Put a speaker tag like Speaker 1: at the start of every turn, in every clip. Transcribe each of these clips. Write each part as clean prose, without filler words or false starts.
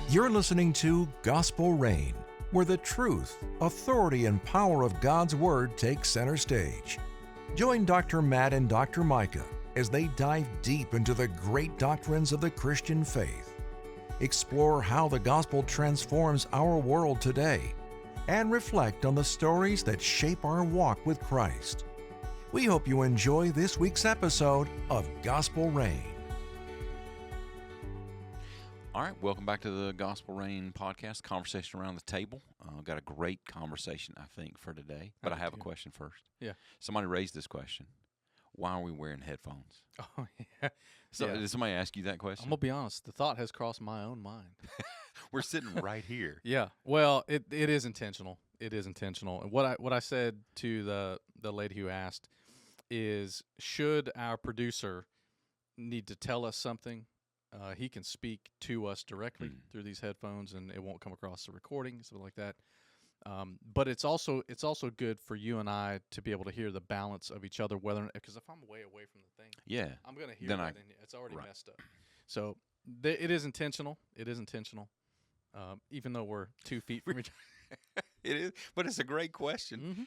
Speaker 1: You're listening to Gospel Reign, where the truth, authority, and power of God's Word take center stage. Join Dr. Matt and Dr. Micah as they dive deep into the great doctrines of the Christian faith. Explore how the gospel transforms our world today, and reflect on the stories that shape our walk with Christ. We hope you enjoy this week's episode of Gospel Reign.
Speaker 2: All right, welcome back to the Gospel Reign podcast, Conversation Around the Table. Got a great conversation, I think, for today. But I have a question first.
Speaker 3: Yeah.
Speaker 2: Somebody raised this question. Why are we wearing headphones?
Speaker 3: Oh, yeah.
Speaker 2: So did somebody ask you that question?
Speaker 3: I'm going to be honest. The thought has crossed my own mind.
Speaker 2: We're sitting right here.
Speaker 3: Yeah. Well, it is intentional. It is intentional. And what I said to the lady who asked is, should our producer need to tell us something, he can speak to us directly through these headphones, and it won't come across the recording, something like that. But it's also good for you and I to be able to hear the balance of each other. Because if I'm way away from the thing, I'm going to hear that. It's already messed up. So it is intentional. It is intentional. Even though we're 2 feet from each other.
Speaker 2: It is, but it's a great question.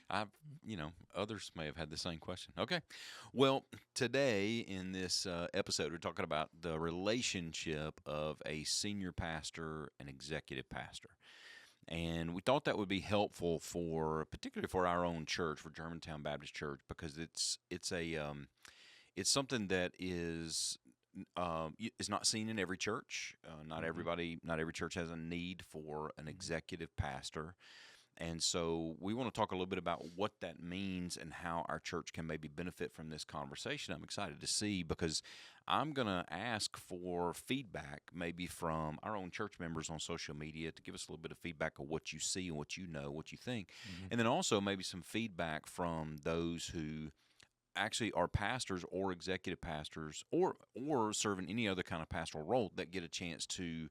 Speaker 2: Others may have had the same question. Okay. Well, today in this episode, we're talking about the relationship of a senior pastor and executive pastor. And we thought that would be helpful particularly for our own church, for Germantown Baptist Church, because it's something that is not seen in every church. Not every church has a need for an executive pastor. And so we want to talk a little bit about what that means and how our church can maybe benefit from this conversation. I'm excited to see, because I'm going to ask for feedback maybe from our own church members on social media to give us a little bit of feedback of what you see and what you know, what you think. And then also maybe some feedback from those who actually are pastors or executive pastors or serve in any other kind of pastoral role that get a chance to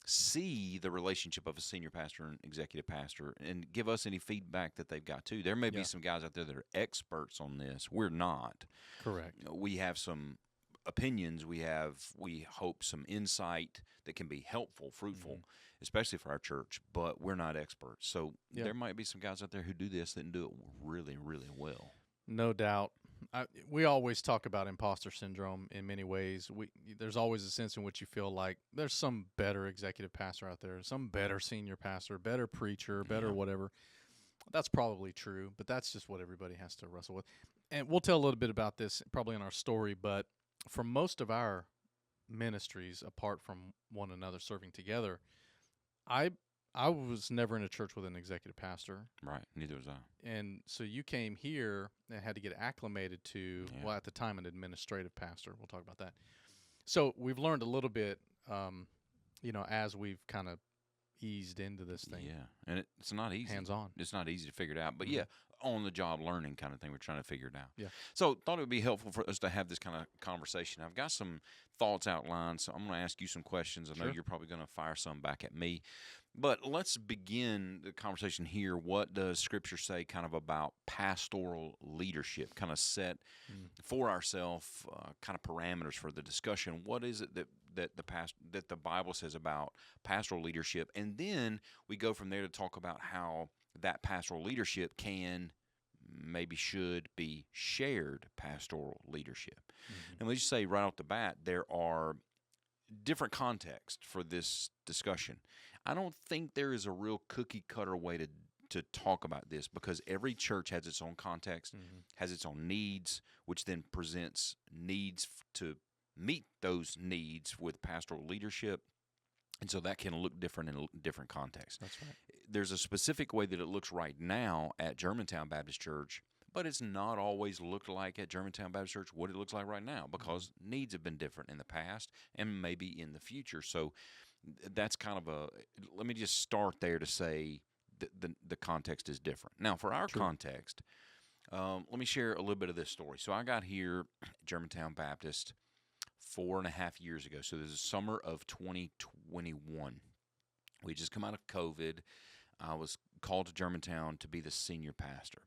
Speaker 2: see the relationship of a senior pastor and executive pastor and give us any feedback that they've got too. There may be some guys out there that are experts on this. We're not.
Speaker 3: Correct.
Speaker 2: We have some opinions. We hope some insight that can be helpful, fruitful, especially for our church, but we're not experts. So there might be some guys out there who do this that do it really, really well.
Speaker 3: No doubt. We always talk about imposter syndrome in many ways. There's always a sense in which you feel like there's some better executive pastor out there, some better senior pastor, better preacher, better whatever. That's probably true, but that's just what everybody has to wrestle with. And we'll tell a little bit about this probably in our story, but for most of our ministries, apart from one another serving together, I was never in a church with an executive pastor.
Speaker 2: Right, neither was I.
Speaker 3: And so you came here and had to get acclimated to, well, at the time, an administrative pastor. We'll talk about that. So we've learned a little bit, as we've kind of eased into this thing.
Speaker 2: Yeah, and it's not easy.
Speaker 3: Hands-on.
Speaker 2: It's not easy to figure it out. But on-the-job learning kind of thing. We're trying to figure it out.
Speaker 3: Yeah.
Speaker 2: So thought it would be helpful for us to have this kind of conversation. I've got some thoughts outlined, so I'm going to ask you some questions. I know you're probably going to fire some back at me. But let's begin the conversation here. What does Scripture say kind of about pastoral leadership? Kind of set for ourselves kind of parameters for the discussion. What is it that the Bible says about pastoral leadership? And then we go from there to talk about how that pastoral leadership should be shared pastoral leadership. And let's just say right off the bat, there are different contexts for this discussion. I don't think there is a real cookie-cutter way to talk about this, because every church has its own context, has its own needs, which then presents needs to meet those needs with pastoral leadership. And so that can look different in different contexts.
Speaker 3: That's right.
Speaker 2: There's a specific way that it looks right now at Germantown Baptist Church, but it's not always looked like at Germantown Baptist Church what it looks like right now, because needs have been different in the past and maybe in the future. So that's kind of let me just start there to say the context is different. Now, for our context, let me share a little bit of this story. So I got here at Germantown Baptist 4.5 years ago. So this is summer of 2021. We just come out of COVID. I was called to Germantown to be the senior pastor.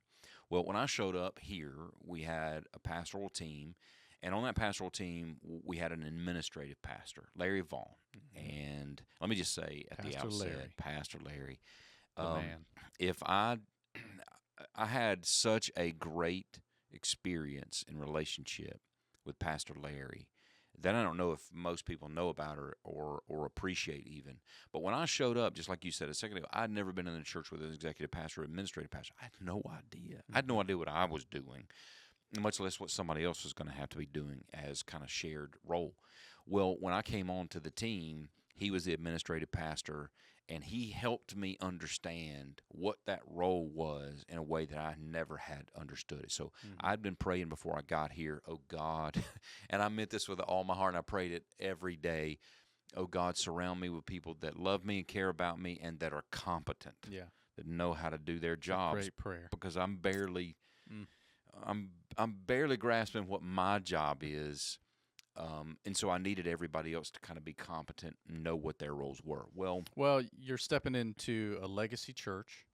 Speaker 2: Well, when I showed up here, we had a pastoral team, And on that pastoral team, we had an administrative pastor, Larry Vaughn. And let me just say at the
Speaker 3: Pastor
Speaker 2: outset,
Speaker 3: Larry.
Speaker 2: Pastor Larry,
Speaker 3: The man.
Speaker 2: if I had such a great experience in relationship with Pastor Larry that I don't know if most people know about or appreciate even. But when I showed up, just like you said a second ago, I'd never been in a church with an executive pastor or administrative pastor. I had no idea. I had no idea what I was doing, much less what somebody else was going to have to be doing as kind of shared role. Well, when I came on to the team, he was the administrative pastor, and he helped me understand what that role was in a way that I never had understood it. So I'd been praying before I got here, oh God, and I meant this with all my heart, and I prayed it every day. Oh God, surround me with people that love me and care about me and that are competent, that know how to do their jobs.
Speaker 3: Great prayer.
Speaker 2: Because I'm barely grasping what my job is. And so I needed everybody else to kind of be competent and know what their roles were. Well,
Speaker 3: you're stepping into a legacy church,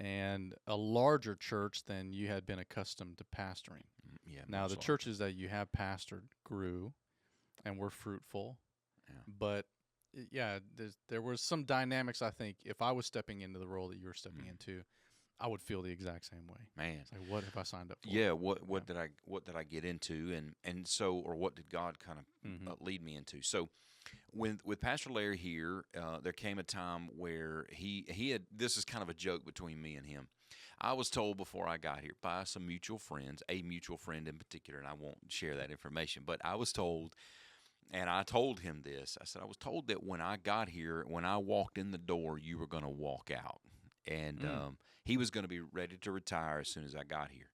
Speaker 3: and a larger church than you had been accustomed to pastoring. Now, the churches that you have pastored grew and were fruitful, but there was some dynamics. I think if I was stepping into the role that you were stepping into, I would feel the exact same way.
Speaker 2: Man,
Speaker 3: it's like, what have I signed up for?
Speaker 2: Yeah, what did I get into, and so, or what did God kind of lead me into? So, with Pastor Larry here, there came a time where he had, this is kind of a joke between me and him. I was told before I got here by some mutual friends, a mutual friend in particular, and I won't share that information, but I was told, and I told him this. I said, I was told that when I got here, when I walked in the door, you were going to walk out. And he was going to be ready to retire as soon as I got here.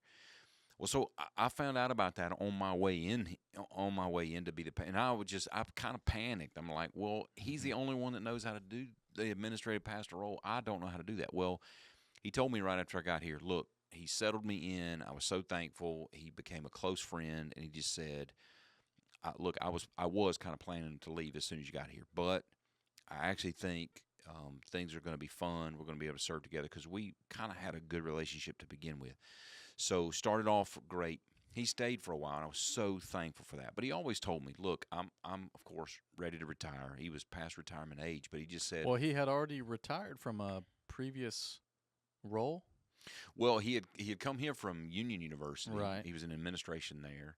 Speaker 2: Well, so I found out about that on my way in to be and I kind of panicked. I'm like, well, he's the only one that knows how to do the administrative pastor role. I don't know how to do that. Well, he told me right after I got here, look, he settled me in. I was so thankful. He became a close friend, and he just said, look, I was kind of planning to leave as soon as you got here, but I actually think things are going to be fun. We're going to be able to serve together because we kind of had a good relationship to begin with. So started off great. He stayed for a while, and I was so thankful for that. But he always told me, look, I'm of course ready to retire. He was past retirement age, but he just said,
Speaker 3: well, he had already retired from a previous role.
Speaker 2: Well, he had come here from Union University.
Speaker 3: Right.
Speaker 2: He was in administration there.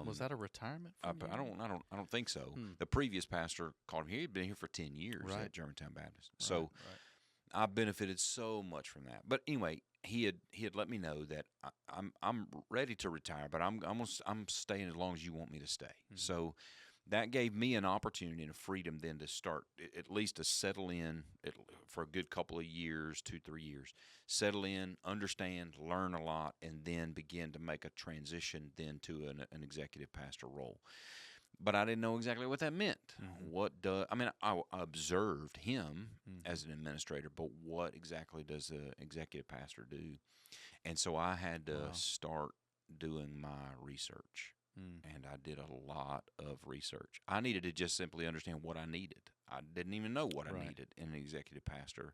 Speaker 3: Was that a retirement?
Speaker 2: I don't think so. The previous pastor called him here. He'd been here for 10 years at Germantown Baptist. So I benefited so much from that. But anyway, he had let me know that I'm ready to retire, but I'm staying as long as you want me to stay. So that gave me an opportunity and a freedom then to start, at least to settle in for a good couple of years, 2-3 years, settle in, understand, learn a lot, and then begin to make a transition then to an executive pastor role. But I didn't know exactly what that meant. I observed him as an administrator, but what exactly does an executive pastor do? And so I had to start doing my research. And I did a lot of research. I needed to just simply understand what I needed. I didn't even know what I needed in an executive pastor.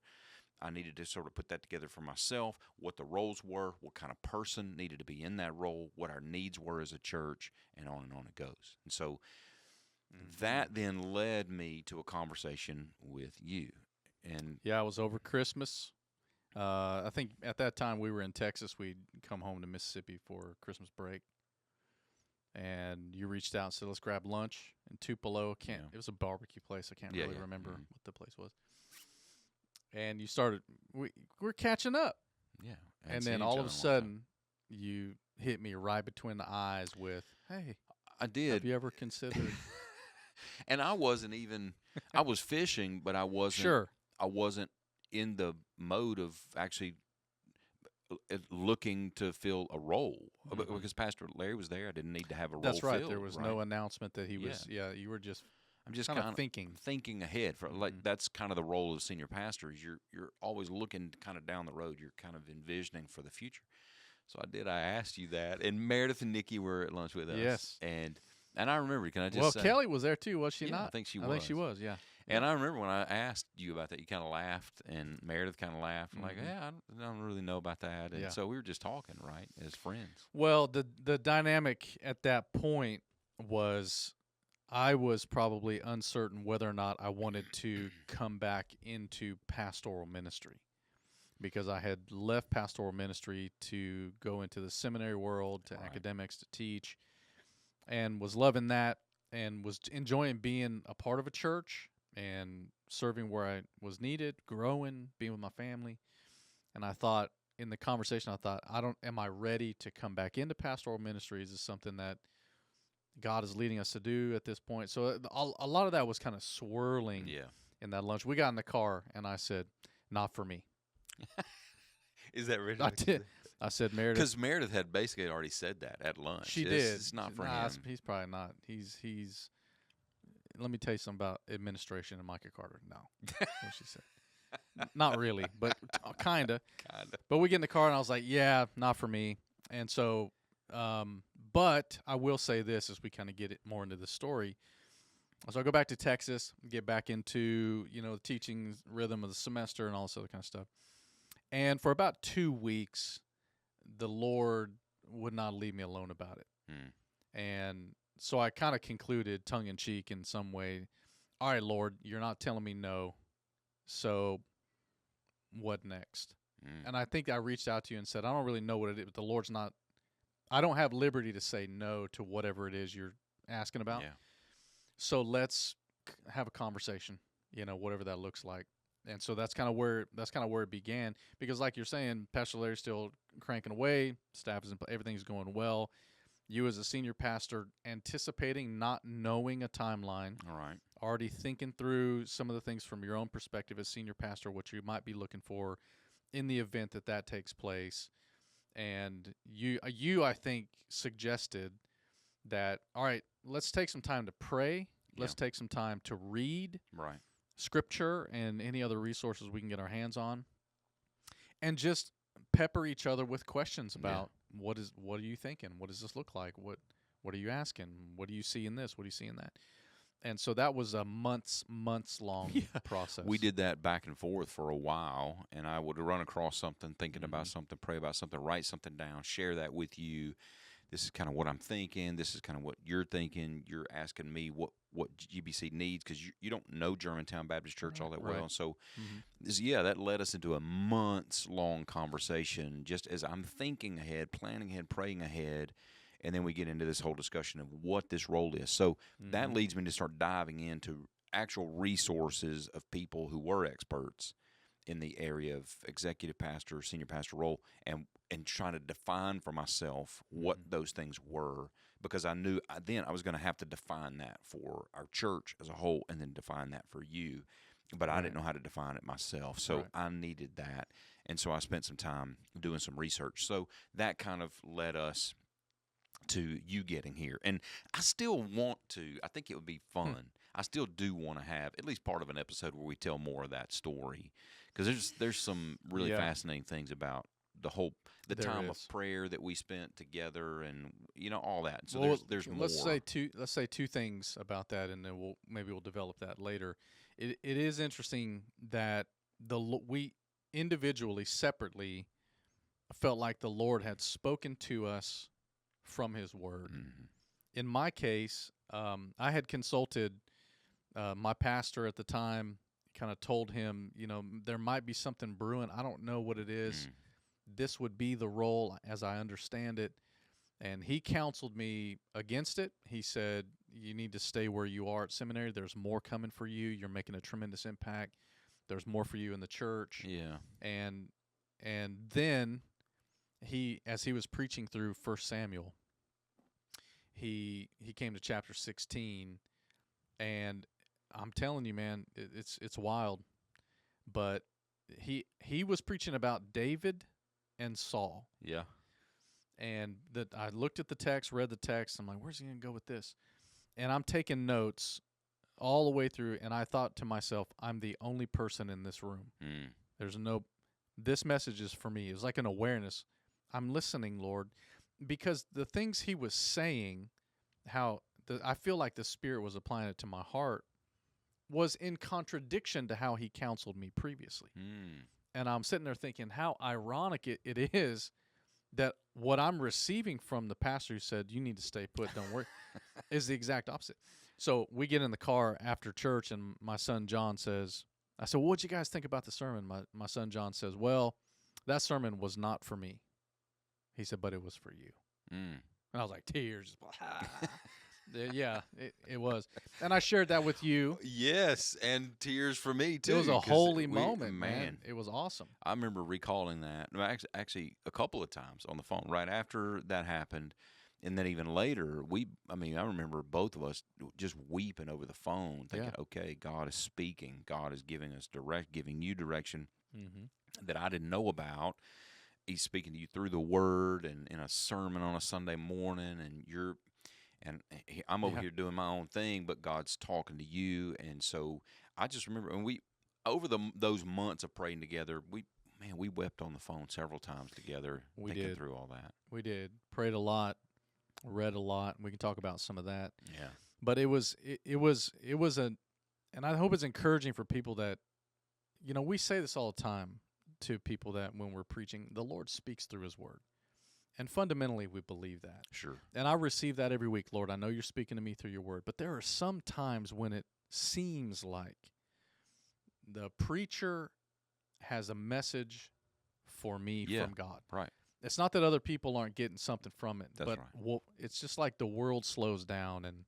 Speaker 2: I needed to sort of put that together for myself, what the roles were, what kind of person needed to be in that role, what our needs were as a church, and on it goes. And so that then led me to a conversation with you. And
Speaker 3: it was over Christmas. I think at that time we were in Texas. We'd come home to Mississippi for Christmas break. And you reached out and said, let's grab lunch in Tupelo. It was a barbecue place. I can't really remember what the place was. And you started, we're catching up.
Speaker 2: Yeah.
Speaker 3: And then all of a sudden, you hit me right between the eyes with, hey.
Speaker 2: I did.
Speaker 3: Have you ever considered?
Speaker 2: And I wasn't even, I was fishing, but I wasn't.
Speaker 3: Sure.
Speaker 2: I wasn't in the mode of actually looking to fill a role because Pastor Larry was there. I didn't need to have a role.
Speaker 3: That's right.
Speaker 2: Filled,
Speaker 3: there was no announcement that he was. You were just.
Speaker 2: I'm just
Speaker 3: kind of
Speaker 2: thinking ahead. That's kind of the role of senior pastor. Is you're always looking kind of down the road. You're kind of envisioning for the future. So I asked you that, and Meredith and Nikki were at lunch with us.
Speaker 3: Yes.
Speaker 2: And And I remember, can I just
Speaker 3: Well,
Speaker 2: say,
Speaker 3: Kelly was there too, was she
Speaker 2: yeah,
Speaker 3: not?
Speaker 2: I think she
Speaker 3: I
Speaker 2: was.
Speaker 3: think she was, yeah.
Speaker 2: And I remember when I asked you about that, you kind of laughed, and Meredith kind of laughed. I'm like,
Speaker 3: Mhm.
Speaker 2: yeah, I don't really know about that. And
Speaker 3: Yeah.
Speaker 2: so we were just talking, right, as friends.
Speaker 3: Well, the dynamic at that point was I was probably uncertain whether or not I wanted to come back into pastoral ministry because I had left pastoral ministry to go into the seminary world, to
Speaker 2: Right.
Speaker 3: academics, to teach, and was loving that and was enjoying being a part of a church and serving where I was needed, growing, being with my family. And I thought in the conversation, am I ready to come back into pastoral ministry? Is this something that God is leading us to do at this point? So a lot of that was kind of swirling
Speaker 2: Yeah.
Speaker 3: in that lunch. We got in the car and I said, not for me.
Speaker 2: Is that really?
Speaker 3: I did. I said, Meredith.
Speaker 2: Because Meredith had basically already said that at lunch.
Speaker 3: She
Speaker 2: It's-
Speaker 3: did.
Speaker 2: It's not for
Speaker 3: Nah,
Speaker 2: him.
Speaker 3: he's probably not. He's. Let me tell you something about administration and Micah Carter. No, that's what she said. Not really, but kinda.
Speaker 2: Kinda.
Speaker 3: But we get in the car and I was like, yeah, not for me. And so, but I will say this as we kind of get it more into the story. So I go back to Texas, get back into the teaching rhythm of the semester and all this other kind of stuff. And for about 2 weeks, the Lord would not leave me alone about it. And so I kind of concluded, tongue in cheek in some way, all right, Lord, you're not telling me no. So what next? And I think I reached out to you and said, I don't really know what it is, but the Lord's not, I don't have liberty to say no to whatever it is you're asking about.
Speaker 2: Yeah.
Speaker 3: So let's have a conversation, whatever that looks like. And so that's kind of where it began, because like you're saying, Pastor Larry's still cranking away, staff is everything's going well. You as a senior pastor anticipating, not knowing a timeline,
Speaker 2: All right.
Speaker 3: already thinking through some of the things from your own perspective as senior pastor, what you might be looking for in the event that takes place. And you I think suggested that, all right, let's take some time to pray. Let's take some time to read
Speaker 2: Right.
Speaker 3: Scripture and any other resources we can get our hands on, and just pepper each other with questions about what are you thinking? What does this look like? What are you asking? What do you see in this? What do you see in that? And so that was a months long process.
Speaker 2: We did that back and forth for a while, and I would run across something, thinking about something, pray about something, write something down, share that with you. This is kind of what I'm thinking. This is kind of what you're thinking. You're asking me what GBC needs, because you don't know Germantown Baptist Church all that well.
Speaker 3: Right.
Speaker 2: So, that led us into a months-long conversation just as I'm thinking ahead, planning ahead, praying ahead, and then we get into this whole discussion of what this role is. So that leads me to start diving into actual resources of people who were experts in the area of executive pastor, senior pastor role, and trying to define for myself what those things were, because I knew then I was going to have to define that for our church as a whole and then define that for you. But I didn't know how to define it myself, so I needed that. And so I spent some time doing some research. So that kind of led us to you getting here. And I still want to, I think it would be fun. I still do want to have at least part of an episode where we tell more of that story, because there's some really fascinating things about the time of prayer that we spent together, and all that. So there's more.
Speaker 3: Let's say two things about that, and then we'll develop that later. It is interesting that we individually, separately, felt like the Lord had spoken to us from His Word. In my case, I had consulted my pastor at the time, kind of told him, there might be something brewing. I don't know what it is. This would be the role as I understand it. And he counseled me against it. He said, you need to stay where you are at seminary. There's more coming for you. You're making a tremendous impact. There's more for you in the church.
Speaker 2: Yeah.
Speaker 3: And then as he was preaching through 1 Samuel, he came to chapter 16, and I'm telling you, man, it's wild. But he was preaching about David and Saul.
Speaker 2: Yeah.
Speaker 3: And I looked at the text, read the text. I'm like, where's he going to go with this? And I'm taking notes all the way through, and I thought to myself, I'm the only person in this room. This message is for me. It was like an awareness. I'm listening, Lord, because the things he was saying, how I feel like the Spirit was applying it to my heart, was in contradiction to how He counseled me previously. And I'm sitting there thinking how ironic it is that what I'm receiving from the pastor who said, you need to stay put, don't worry, is the exact opposite. So we get in the car after church, and my son John says, I said, well, what'd you guys think about the sermon? My son John says, well, that sermon was not for me. He said, but it was for you. And I was like, tears. Yeah, it was. And I shared that with you.
Speaker 2: Yes, and tears for me, too.
Speaker 3: It was a holy moment, man. It was awesome.
Speaker 2: I remember recalling that. Actually, a couple of times on the phone right after that happened. And then even later, I remember both of us just weeping over the phone, thinking, okay, God is speaking. God is giving you direction that I didn't know about. He's speaking to you through the Word and in a sermon on a Sunday morning, and I'm over here doing my own thing, but God's talking to you. And so I just remember, and over those months of praying together, we wept on the phone several times together, thinking through all that.
Speaker 3: We did. Prayed a lot, read a lot. We can talk about some of that.
Speaker 2: Yeah.
Speaker 3: But it was and I hope it's encouraging for people that, we say this all the time to people that when we're preaching, the Lord speaks through His Word. And fundamentally, we believe that.
Speaker 2: Sure.
Speaker 3: And I receive that every week. Lord, I know you're speaking to me through your Word. But there are some times when it seems like the preacher has a message for me from God.
Speaker 2: Right.
Speaker 3: It's not that other people aren't getting something from it.
Speaker 2: That's
Speaker 3: but
Speaker 2: right.
Speaker 3: It's just like the world slows down and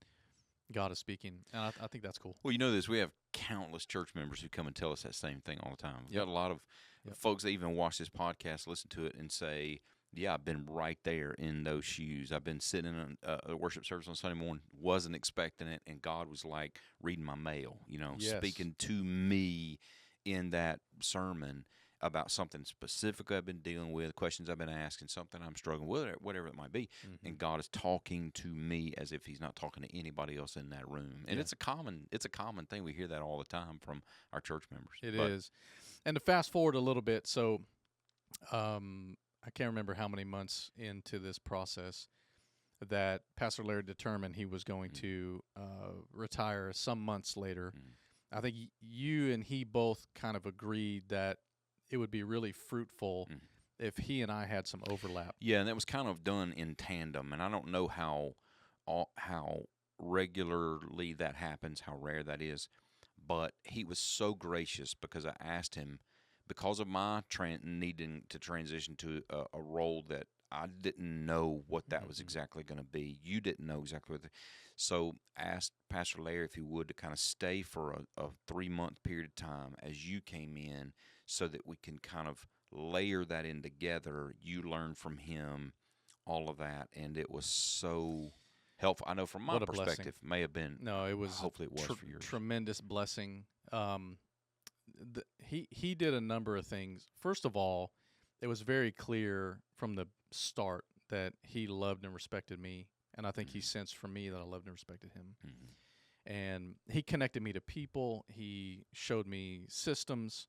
Speaker 3: God is speaking. And I think that's cool.
Speaker 2: Well, you know this. We have countless church members who come and tell us that same thing all the time. We've got a lot of folks that even watch this podcast, listen to it, and say, yeah, I've been right there in those shoes. I've been sitting in a worship service on Sunday morning, wasn't expecting it, and God was like reading my mail, speaking to me in that sermon about something specific I've been dealing with, questions I've been asking, something I'm struggling with, whatever it might be. And God is talking to me as if He's not talking to anybody else in that room. And it's a common thing. We hear that all the time from our church members.
Speaker 3: It is. And to fast forward a little bit, so I can't remember how many months into this process that Pastor Larry determined he was going to retire some months later. I think you and he both kind of agreed that it would be really fruitful if he and I had some overlap.
Speaker 2: Yeah, and that was kind of done in tandem, and I don't know how regularly that happens, how rare that is, but he was so gracious because I asked him, because of my needing to transition to a role that I didn't know what that was exactly going to be. You didn't know exactly what. So asked Pastor Larry if he would to kind of stay for a 3-month period of time as you came in so that we can kind of layer that in together. You learn from him, all of that, and it was so helpful. I know from my perspective, may have been.
Speaker 3: No, it was.
Speaker 2: Hopefully, it was for yours.
Speaker 3: Tremendous blessing. He did a number of things. First of all, it was very clear from the start that he loved and respected me, and I think he sensed from me that I loved and respected him. And he connected me to people. He showed me systems,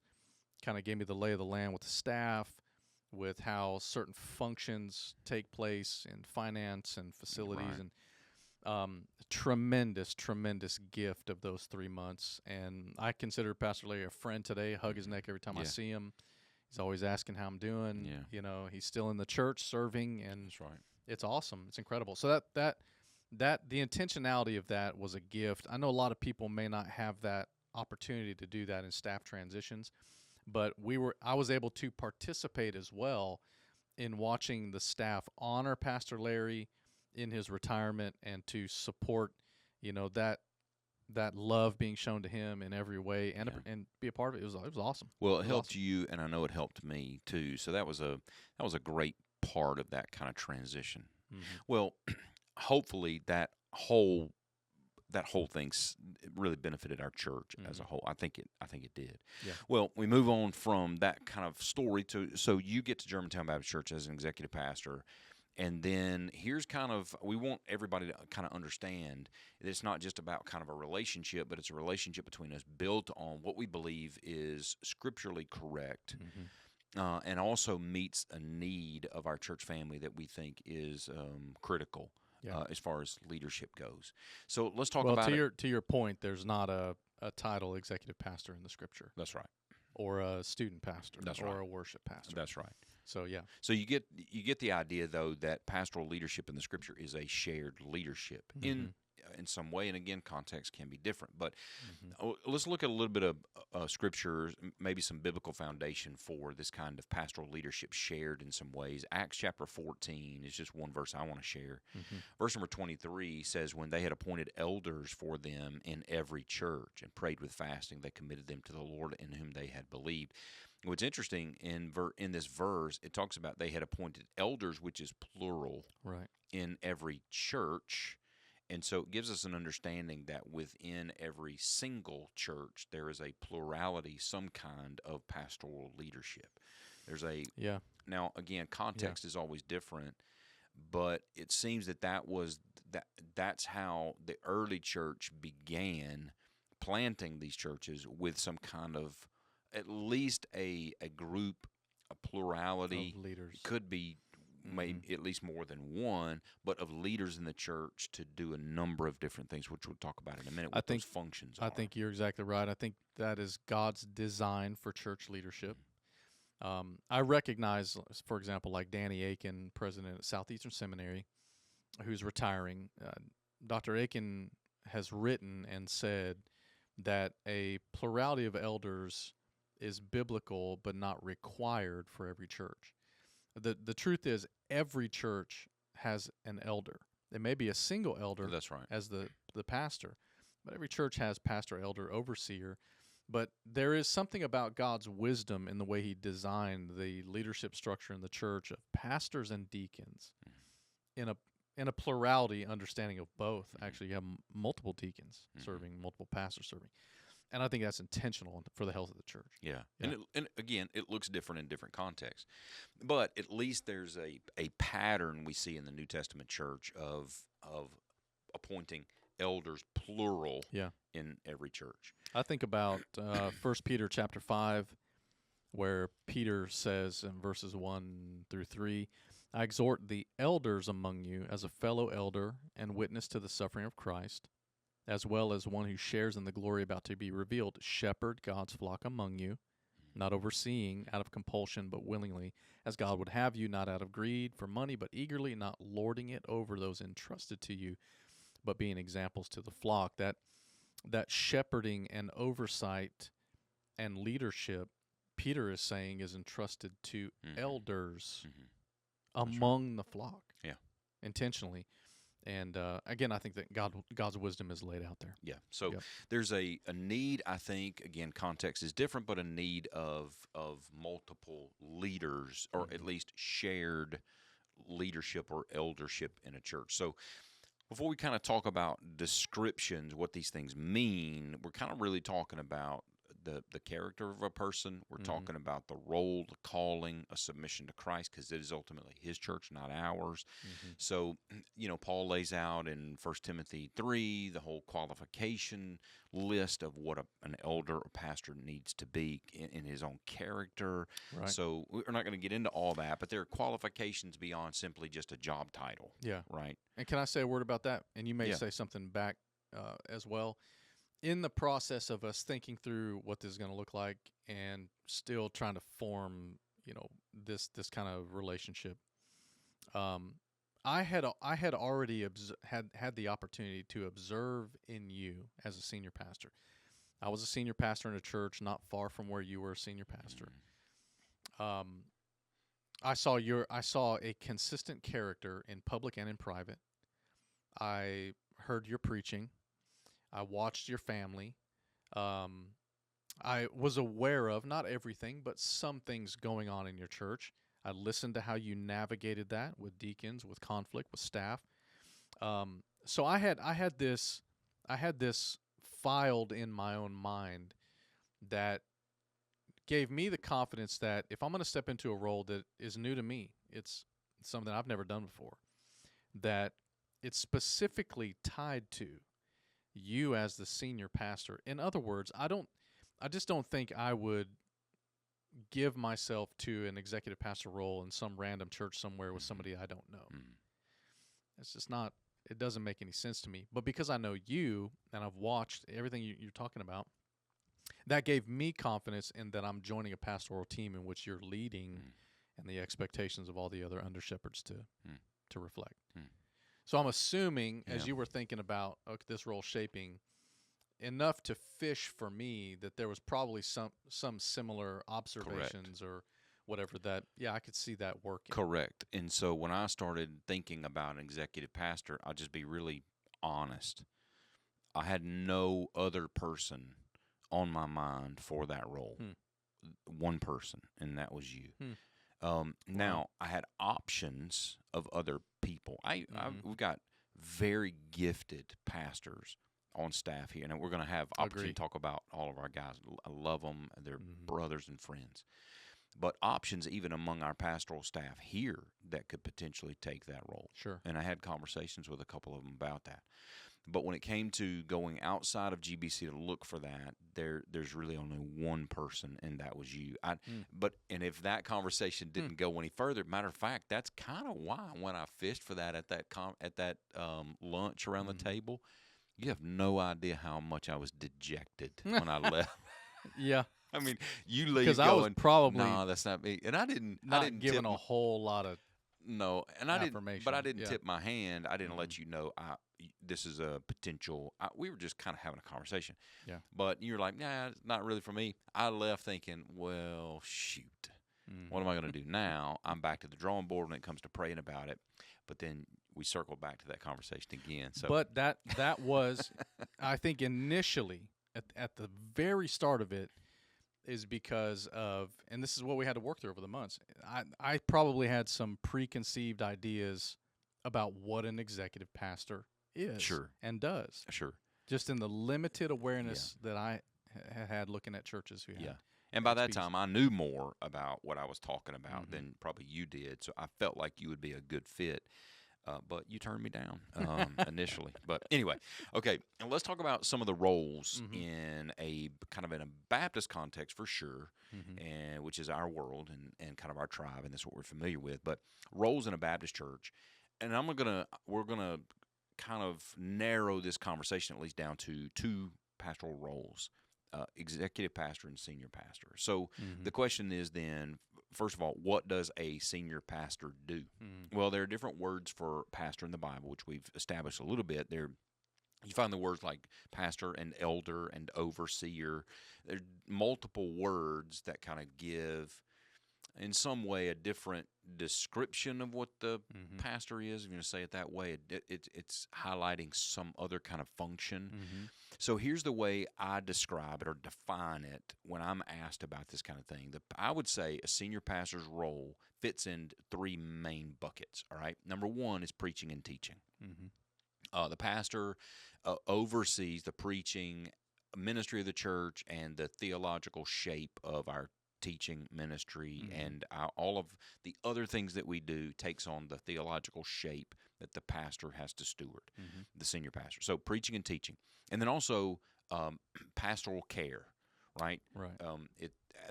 Speaker 3: kind of gave me the lay of the land with the staff, with how certain functions take place in finance and facilities, and tremendous gift of those 3 months. And I consider Pastor Larry a friend today. I hug his neck every time I see him. He's always asking how I'm doing. He's still in the church serving, and
Speaker 2: that's right.
Speaker 3: It's awesome. It's incredible. So that the intentionality of that was a gift. I know a lot of people may not have that opportunity to do that in staff transitions, but I was able to participate as well in watching the staff honor Pastor Larry in his retirement and to support, that love being shown to him in every way and be a part of it. It was awesome.
Speaker 2: Well, it helped you, and I know it helped me too. So that was a great part of that kind of transition. Well, hopefully that whole thing's really benefited our church as a whole. I think it did.
Speaker 3: Yeah.
Speaker 2: Well, we move on from that kind of story so you get to Germantown Baptist Church as an executive pastor. And then here's we want everybody to kind of understand that it's not just about kind of a relationship, but it's a relationship between us built on what we believe is scripturally correct, and also meets a need of our church family that we think is critical.
Speaker 3: Yeah.
Speaker 2: as far as leadership goes. So let's talk
Speaker 3: Well,
Speaker 2: about it.
Speaker 3: to your point, there's not a title executive pastor in the Scripture,
Speaker 2: That's right.
Speaker 3: or a student pastor,
Speaker 2: That's
Speaker 3: or
Speaker 2: right.
Speaker 3: a worship pastor.
Speaker 2: That's right.
Speaker 3: So yeah,
Speaker 2: So you get the idea, though, that pastoral leadership in the Scripture is a shared leadership in some way, and again, context can be different. But let's look at a little bit of Scripture, maybe some biblical foundation for this kind of pastoral leadership shared in some ways. Acts chapter 14 is just one verse I want to share. Verse number 23 says, "When they had appointed elders for them in every church and prayed with fasting, they committed them to the Lord in whom they had believed." What's interesting in this verse, it talks about they had appointed elders, which is plural,
Speaker 3: right.
Speaker 2: in every church. And so it gives us an understanding that within every single church, there is a plurality, some kind of pastoral leadership. There's a
Speaker 3: Yeah.
Speaker 2: Now again, context is always different, but it seems that's how the early church began planting these churches, with some kind of at least a group, a plurality
Speaker 3: Of leaders.
Speaker 2: could be maybe at least more than one, but of leaders in the church to do a number of different things, which we'll talk about in a minute. What those functions are.
Speaker 3: I think you're exactly right. I think that is God's design for church leadership. I recognize, for example, like Danny Aiken, president at Southeastern Seminary, who's retiring. Dr. Aiken has written and said that a plurality of elders is biblical but not required for every church. The truth is, every church has an elder. There may be a single elder
Speaker 2: That's right.
Speaker 3: as the pastor, but every church has pastor, elder, overseer. But there is something about God's wisdom in the way He designed the leadership structure in the church of pastors and deacons in a plurality understanding of both. Actually, you have multiple deacons serving, multiple pastors serving. And I think that's intentional for the health of the church.
Speaker 2: Yeah. And again, it looks different in different contexts. But at least there's a pattern we see in the New Testament church of appointing elders, plural, in every church.
Speaker 3: I think about 1 Peter chapter 5, where Peter says in verses 1 through 3, "I exhort the elders among you as a fellow elder and witness to the suffering of Christ, as well as one who shares in the glory about to be revealed. Shepherd God's flock among you, not overseeing out of compulsion, but willingly, as God would have you, not out of greed for money, but eagerly, not lording it over those entrusted to you, but being examples to the flock." That shepherding and oversight and leadership, Peter is saying, is entrusted to elders among the flock.
Speaker 2: Yeah.
Speaker 3: Intentionally. And again, I think that God's wisdom is laid out there.
Speaker 2: Yeah. So there's a need, I think, again, context is different, but a need of multiple leaders, or at least shared leadership or eldership in a church. So before we kind of talk about descriptions, what these things mean, we're kind of really talking about the character of a person. We're talking about the role, the calling, a submission to Christ, because it is ultimately His church, not ours. So, Paul lays out in 1 Timothy 3 the whole qualification list of what an elder or pastor needs to be in his own character.
Speaker 3: Right.
Speaker 2: So we're not going to get into all that, but there are qualifications beyond simply just a job title.
Speaker 3: Yeah.
Speaker 2: Right.
Speaker 3: And can I say a word about that? And you may say something back as well. In the process of us thinking through what this is going to look like and still trying to form, this kind of relationship, I had already had the opportunity to observe in you as a senior pastor. I was a senior pastor in a church not far from where you were a senior pastor. I saw a consistent character in public and in private. I heard your preaching. I watched your family. I was aware of, not everything, but some things going on in your church. I listened to how you navigated that with deacons, with conflict, with staff. So I had this filed in my own mind that gave me the confidence that if I'm going to step into a role that is new to me, it's something I've never done before, that it's specifically tied to you as the senior pastor. In other words, I just don't think I would give myself to an executive pastor role in some random church somewhere with somebody I don't know. It's just not It doesn't make any sense to me. But because I know you and I've watched everything you're talking about, that gave me confidence in that I'm joining a pastoral team in which you're leading and the expectations of all the other under shepherds to reflect. So I'm assuming, as you were thinking about this role shaping, enough to fish for me that there was probably some similar observations or whatever that, I could see that working.
Speaker 2: Correct. And so when I started thinking about an executive pastor, I'll just be really honest. I had no other person on my mind for that role. One person, and that was you. Now, I had options of other people. We've got very gifted pastors on staff here, and we're going to have opportunity to talk about all of our guys. I love them. They're brothers and friends. But options even among our pastoral staff here that could potentially take that role.
Speaker 3: Sure. And
Speaker 2: I had conversations with a couple of them about that. But when it came to going outside of GBC to look for that, there's really only one person, and that was you. And if that conversation didn't go any further, matter of fact, that's kind of why when I fished for that at that lunch around the table, you have no idea how much I was dejected when I left.
Speaker 3: Yeah.
Speaker 2: I mean, you leave
Speaker 3: because
Speaker 2: going,
Speaker 3: I was probably
Speaker 2: no, that's not me, and I didn't
Speaker 3: giving a whole lot of affirmation.
Speaker 2: But I didn't tip my hand. I didn't let you know this is a potential. We were just kind of having a conversation.
Speaker 3: Yeah.
Speaker 2: But you're like, nah, it's not really for me. I left thinking, well, shoot, what am I going to do now? I'm back to the drawing board when it comes to praying about it. But then we circled back to that conversation again. So,
Speaker 3: but that was, I think, initially at the very start of it, is because of, and this is what we had to work through over the months. I probably had some preconceived ideas about what an executive pastor is and does.
Speaker 2: Sure.
Speaker 3: Just in the limited awareness that I had looking at churches who had.
Speaker 2: And by that time, I knew more about what I was talking about than probably you did. So I felt like you would be a good fit. But you turned me down initially. But anyway, okay, and let's talk about some of the roles in a Baptist context for sure, and which is our world and kind of our tribe, and that's what we're familiar with. But roles in a Baptist church, and we're gonna kind of narrow this conversation at least down to two pastoral roles: executive pastor and senior pastor. So the question is then, first of all, what does a senior pastor do? Well, there are different words for pastor in the Bible, which we've established a little bit. You find the words like pastor and elder and overseer. There are multiple words that kind of give, in some way, a different description of what the pastor is. If you want to say it that way, it's highlighting some other kind of function. So here's the way I describe it or define it when I'm asked about this kind of thing. I would say a senior pastor's role fits in three main buckets, all right? Number one is preaching and teaching. The pastor oversees the preaching ministry of the church and the theological shape of our teaching ministry, and all of the other things that we do takes on the theological shape that the pastor has to steward, the senior pastor. So preaching and teaching. And then also pastoral care, right?
Speaker 3: Right.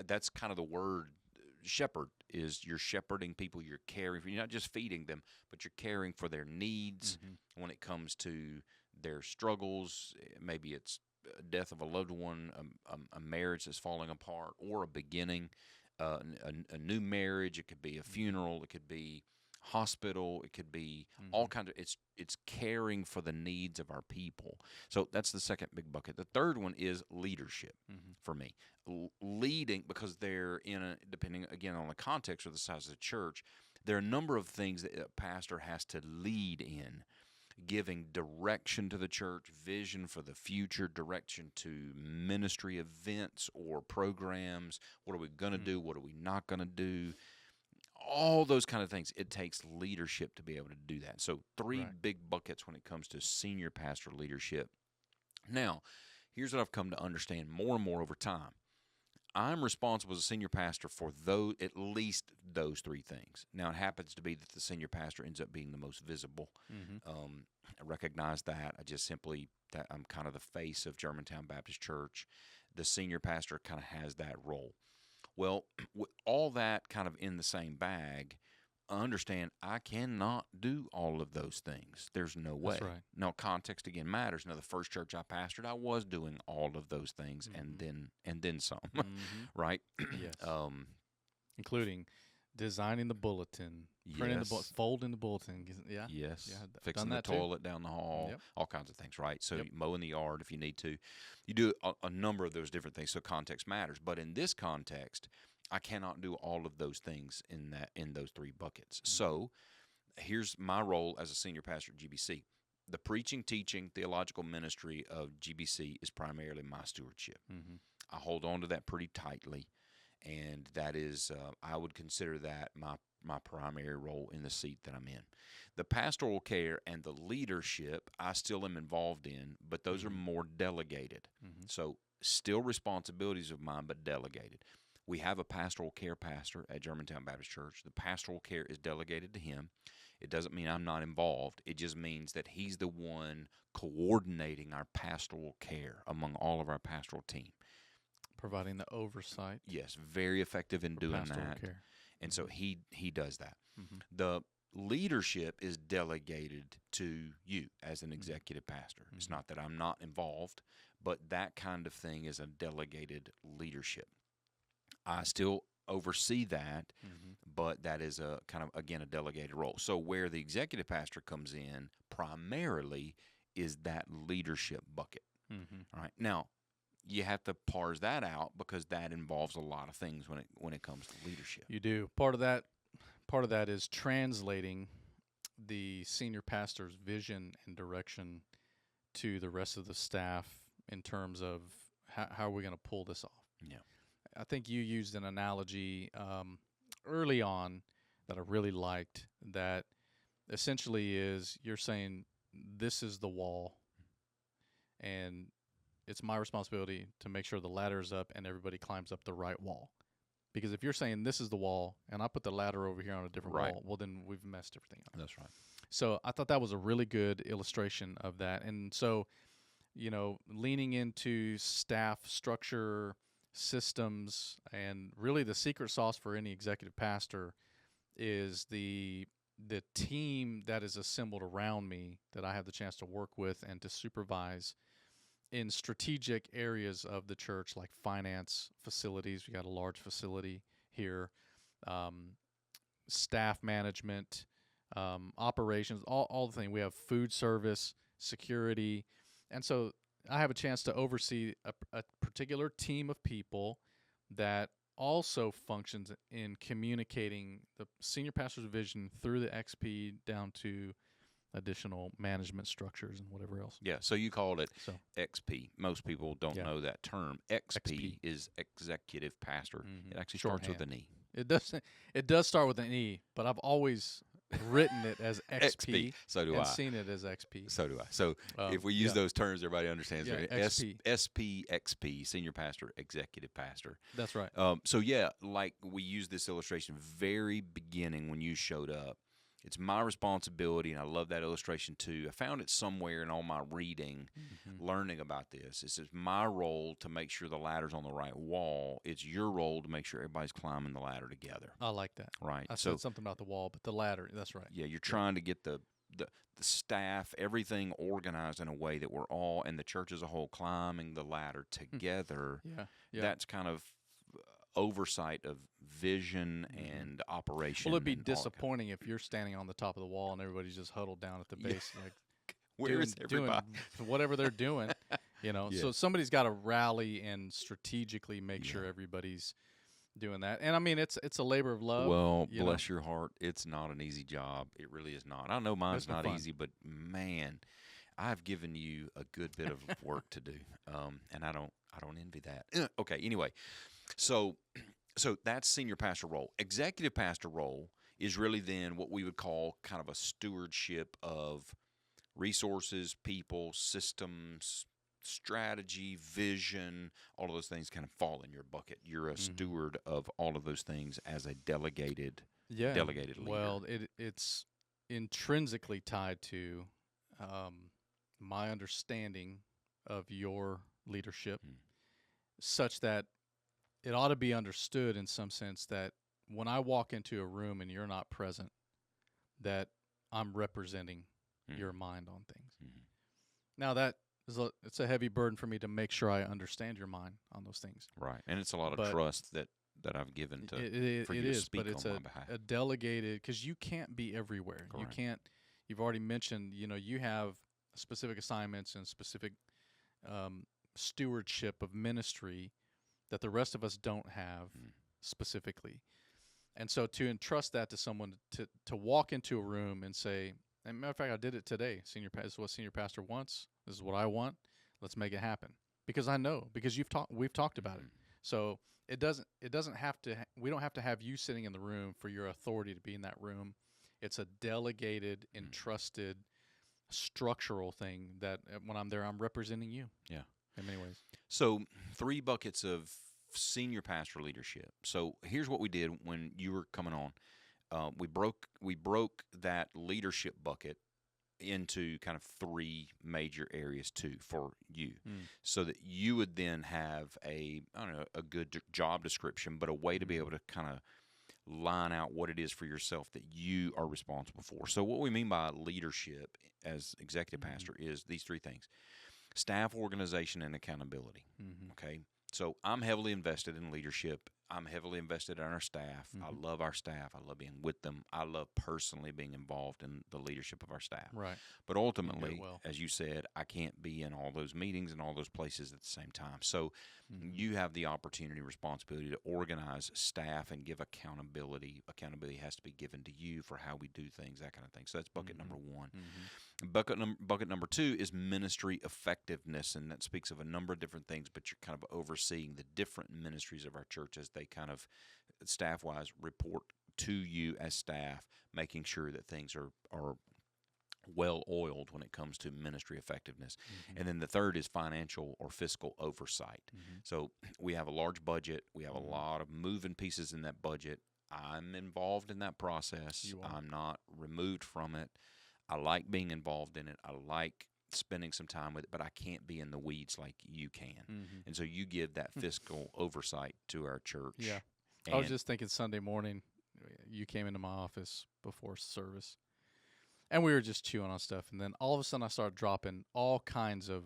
Speaker 2: That's kind of the word. Shepherd is you're shepherding people, you're caring for, you're not just feeding them, but you're caring for their needs when it comes to their struggles. Maybe it's death of a loved one, a marriage that's falling apart, or a beginning, a new marriage. It could be a funeral. It could be hospital. It could be all kinds of. It's caring for the needs of our people. So that's the second big bucket. The third one is leadership for me. Leading, because they're depending again on the context or the size of the church, there are a number of things that a pastor has to lead in. Giving direction to the church, vision for the future, direction to ministry events or programs. What are we going to do? What are we not going to do? All those kind of things. It takes leadership to be able to do that. So three big buckets when it comes to senior pastor leadership. Now, here's what I've come to understand more and more over time. I'm responsible as a senior pastor for at least those three things. Now, it happens to be that the senior pastor ends up being the most visible. I recognize that. That I'm kind of the face of Germantown Baptist Church. The senior pastor kind of has that role. Well, with all that kind of in the same bag, understand I cannot do all of those things. There's no way.
Speaker 3: That's right.
Speaker 2: Now, context again matters. Now, the first church I pastored, I was doing all of those things and then some, right?
Speaker 3: Yes.
Speaker 2: Including
Speaker 3: designing the bulletin, printing the folding the bulletin. Yeah.
Speaker 2: Yes.
Speaker 3: Yeah,
Speaker 2: Fixing the toilet down the hall, all kinds of things, right? So mowing the yard if you need to. You do a number of those different things. So context matters. But in this context, I cannot do all of those things in those three buckets. So here's my role as a senior pastor at GBC. The preaching, teaching, theological ministry of GBC is primarily my stewardship. I hold on to that pretty tightly. And that is, I would consider that my primary role in the seat that I'm in. The pastoral care and the leadership I still am involved in, but those are more delegated. So still responsibilities of mine, but delegated. We have a pastoral care pastor at Germantown Baptist Church. The pastoral care is delegated to him. It doesn't mean I'm not involved. It just means that he's the one coordinating our pastoral care among all of our pastoral team.
Speaker 3: Providing the oversight.
Speaker 2: Yes, very effective in doing that.
Speaker 3: Care.
Speaker 2: And so he does that. The leadership is delegated to you as an executive pastor. It's not that I'm not involved, but that kind of thing is a delegated leadership. I still oversee that, but that is a kind of, again, a delegated role. So where the executive pastor comes in primarily is that leadership bucket. All right. Now, you have to parse that out because that involves a lot of things when it comes to leadership.
Speaker 3: You do. Part of that is translating the senior pastor's vision and direction to the rest of the staff in terms of how are we going to pull this off.
Speaker 2: Yeah.
Speaker 3: I think you used an analogy early on that I really liked that essentially is you're saying this is the wall and it's my responsibility to make sure the ladder's up and everybody climbs up the right wall. Because if you're saying this is the wall and I put the ladder over here on a different wall, well, then we've messed everything up.
Speaker 2: That's right.
Speaker 3: So I thought that was a really good illustration of that. And so, leaning into staff structure, systems, and really the secret sauce for any executive pastor is the team that is assembled around me that I have the chance to work with and to supervise in strategic areas of the church like finance, facilities. We got a large facility here, staff management, operations, all the things. We have food service, security. And so I have a chance to oversee a particular team of people that also functions in communicating the senior pastor's vision through the XP down to additional management structures and whatever else.
Speaker 2: Yeah, so you called it XP. Most people don't know that term. XP is executive pastor. It actually starts with an E.
Speaker 3: It does start with an E, but I've always written it as XP.
Speaker 2: So do
Speaker 3: and
Speaker 2: I.
Speaker 3: Seen it as XP.
Speaker 2: So do I. So if we use those terms, everybody understands.
Speaker 3: Yeah,
Speaker 2: SP, XP, senior pastor, executive pastor.
Speaker 3: That's right.
Speaker 2: So like we used this illustration very beginning when you showed up. It's my responsibility, and I love that illustration too. I found it somewhere in all my reading, learning about this. It's my role to make sure the ladder's on the right wall. It's your role to make sure everybody's climbing the ladder together.
Speaker 3: I like that.
Speaker 2: Right.
Speaker 3: I said something about the wall, but the ladder, that's right.
Speaker 2: Yeah, you're trying to get the staff, everything organized in a way that we're all, and the church as a whole, climbing the ladder together.
Speaker 3: Yeah.
Speaker 2: That's kind of oversight of vision and operation.
Speaker 3: Well, it'd be disappointing if you're standing on the top of the wall and everybody's just huddled down at the base, like
Speaker 2: where is everybody?
Speaker 3: Doing whatever they're doing, So somebody's got to rally and strategically make sure everybody's doing that. And I mean, it's a labor of love.
Speaker 2: Well, bless your heart, it's not an easy job. It really is not. I know mine's not easy, but man, I've given you a good bit of work to do, and I don't envy that. Okay, anyway. So that's senior pastor role. Executive pastor role is really then what we would call kind of a stewardship of resources, people, systems, strategy, vision. All of those things kind of fall in your bucket. You're a steward of all of those things as a delegated leader.
Speaker 3: Well, it's intrinsically tied to my understanding of your leadership, such that it ought to be understood in some sense that when I walk into a room and you're not present, that I'm representing
Speaker 2: Mhm.
Speaker 3: your mind on things.
Speaker 2: Mhm.
Speaker 3: Now it's a heavy burden for me to make sure I understand your mind on those things.
Speaker 2: Right, and it's a lot of
Speaker 3: But
Speaker 2: trust that I've given to for
Speaker 3: it
Speaker 2: you to
Speaker 3: is,
Speaker 2: speak
Speaker 3: but it's
Speaker 2: on my behalf.
Speaker 3: a delegated, because you can't be everywhere. You
Speaker 2: Correct.
Speaker 3: can't. You've already mentioned, you have specific assignments and specific stewardship of ministry that the rest of us don't have
Speaker 2: Mm.
Speaker 3: specifically. And so to entrust that to someone to walk into a room and say, and matter of fact, I did it today. This is what senior pastor wants. This is what I want. Let's make it happen. Because I know, because we've talked about it.
Speaker 2: Mhm.
Speaker 3: So it doesn't have to. We don't have to have you sitting in the room for your authority to be in that room. It's a delegated, entrusted, structural thing that when I'm there, I'm representing you.
Speaker 2: Yeah.
Speaker 3: In many ways.
Speaker 2: So 3 buckets of senior pastor leadership. So here's what we did when you were coming on. We broke that leadership bucket into kind of 3 major areas too for you, so that you would then have a good job description, but a way to be able to kind of line out what it is for yourself that you are responsible for. So what we mean by leadership as executive pastor is these 3 things: staff, organization, and accountability. Okay. So I'm heavily invested in leadership. I'm heavily invested in our staff. I love our staff. I love being with them. I love personally being involved in the leadership of our staff.
Speaker 3: Right.
Speaker 2: But ultimately,
Speaker 3: well.
Speaker 2: as you said, I can't be in all those meetings and all those places at the same time. So you have the opportunity, responsibility to organize staff and give accountability. Accountability has to be given to you for how we do things, that kind of thing. So that's bucket number 1. Bucket number 2 is ministry effectiveness, and that speaks of a number of different things, but you're kind of overseeing the different ministries of our church as they kind of, staff-wise, report to you as staff, making sure that things are well-oiled when it comes to ministry effectiveness. And then the third is financial or fiscal oversight. So we have a large budget. We have a lot of moving pieces in that budget. I'm involved in that process.
Speaker 3: You are.
Speaker 2: I'm not removed from it. I like being involved in it. I like spending some time with it, but I can't be in the weeds like you can. And so you give that fiscal oversight to our church.
Speaker 3: Yeah.
Speaker 2: And
Speaker 3: I was just thinking Sunday morning, you came into my office before service, and we were just chewing on stuff, and then all of a sudden I started dropping all kinds of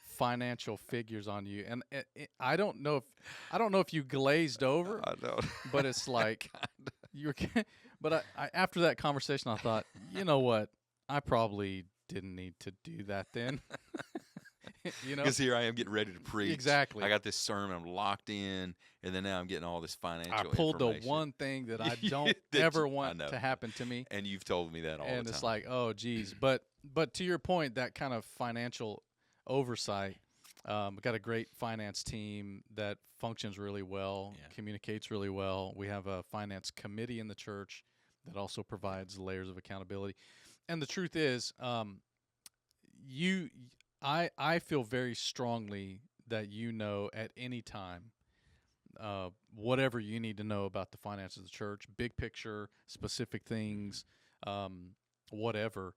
Speaker 3: financial figures on you, and I don't know if you glazed over,
Speaker 2: I know.
Speaker 3: but it's like you're. But I after that conversation, I thought, you know what, I probably didn't need to do that then.
Speaker 2: Because here I am getting ready to preach.
Speaker 3: Exactly.
Speaker 2: I got this sermon, I'm locked in, and then now I'm getting all this financial
Speaker 3: I pulled the
Speaker 2: information.
Speaker 3: one thing that I
Speaker 2: You
Speaker 3: don't
Speaker 2: did.
Speaker 3: ever
Speaker 2: I
Speaker 3: want
Speaker 2: know.
Speaker 3: to happen to me.
Speaker 2: And you've told me that all the time.
Speaker 3: And it's like, oh, geez. But to your point, that kind of financial oversight, we've got a great finance team that functions really well, communicates really well. We have a finance committee in the church that also provides layers of accountability. And the truth is, I feel very strongly that at any time whatever you need to know about the finances of the church, big picture, specific things, whatever.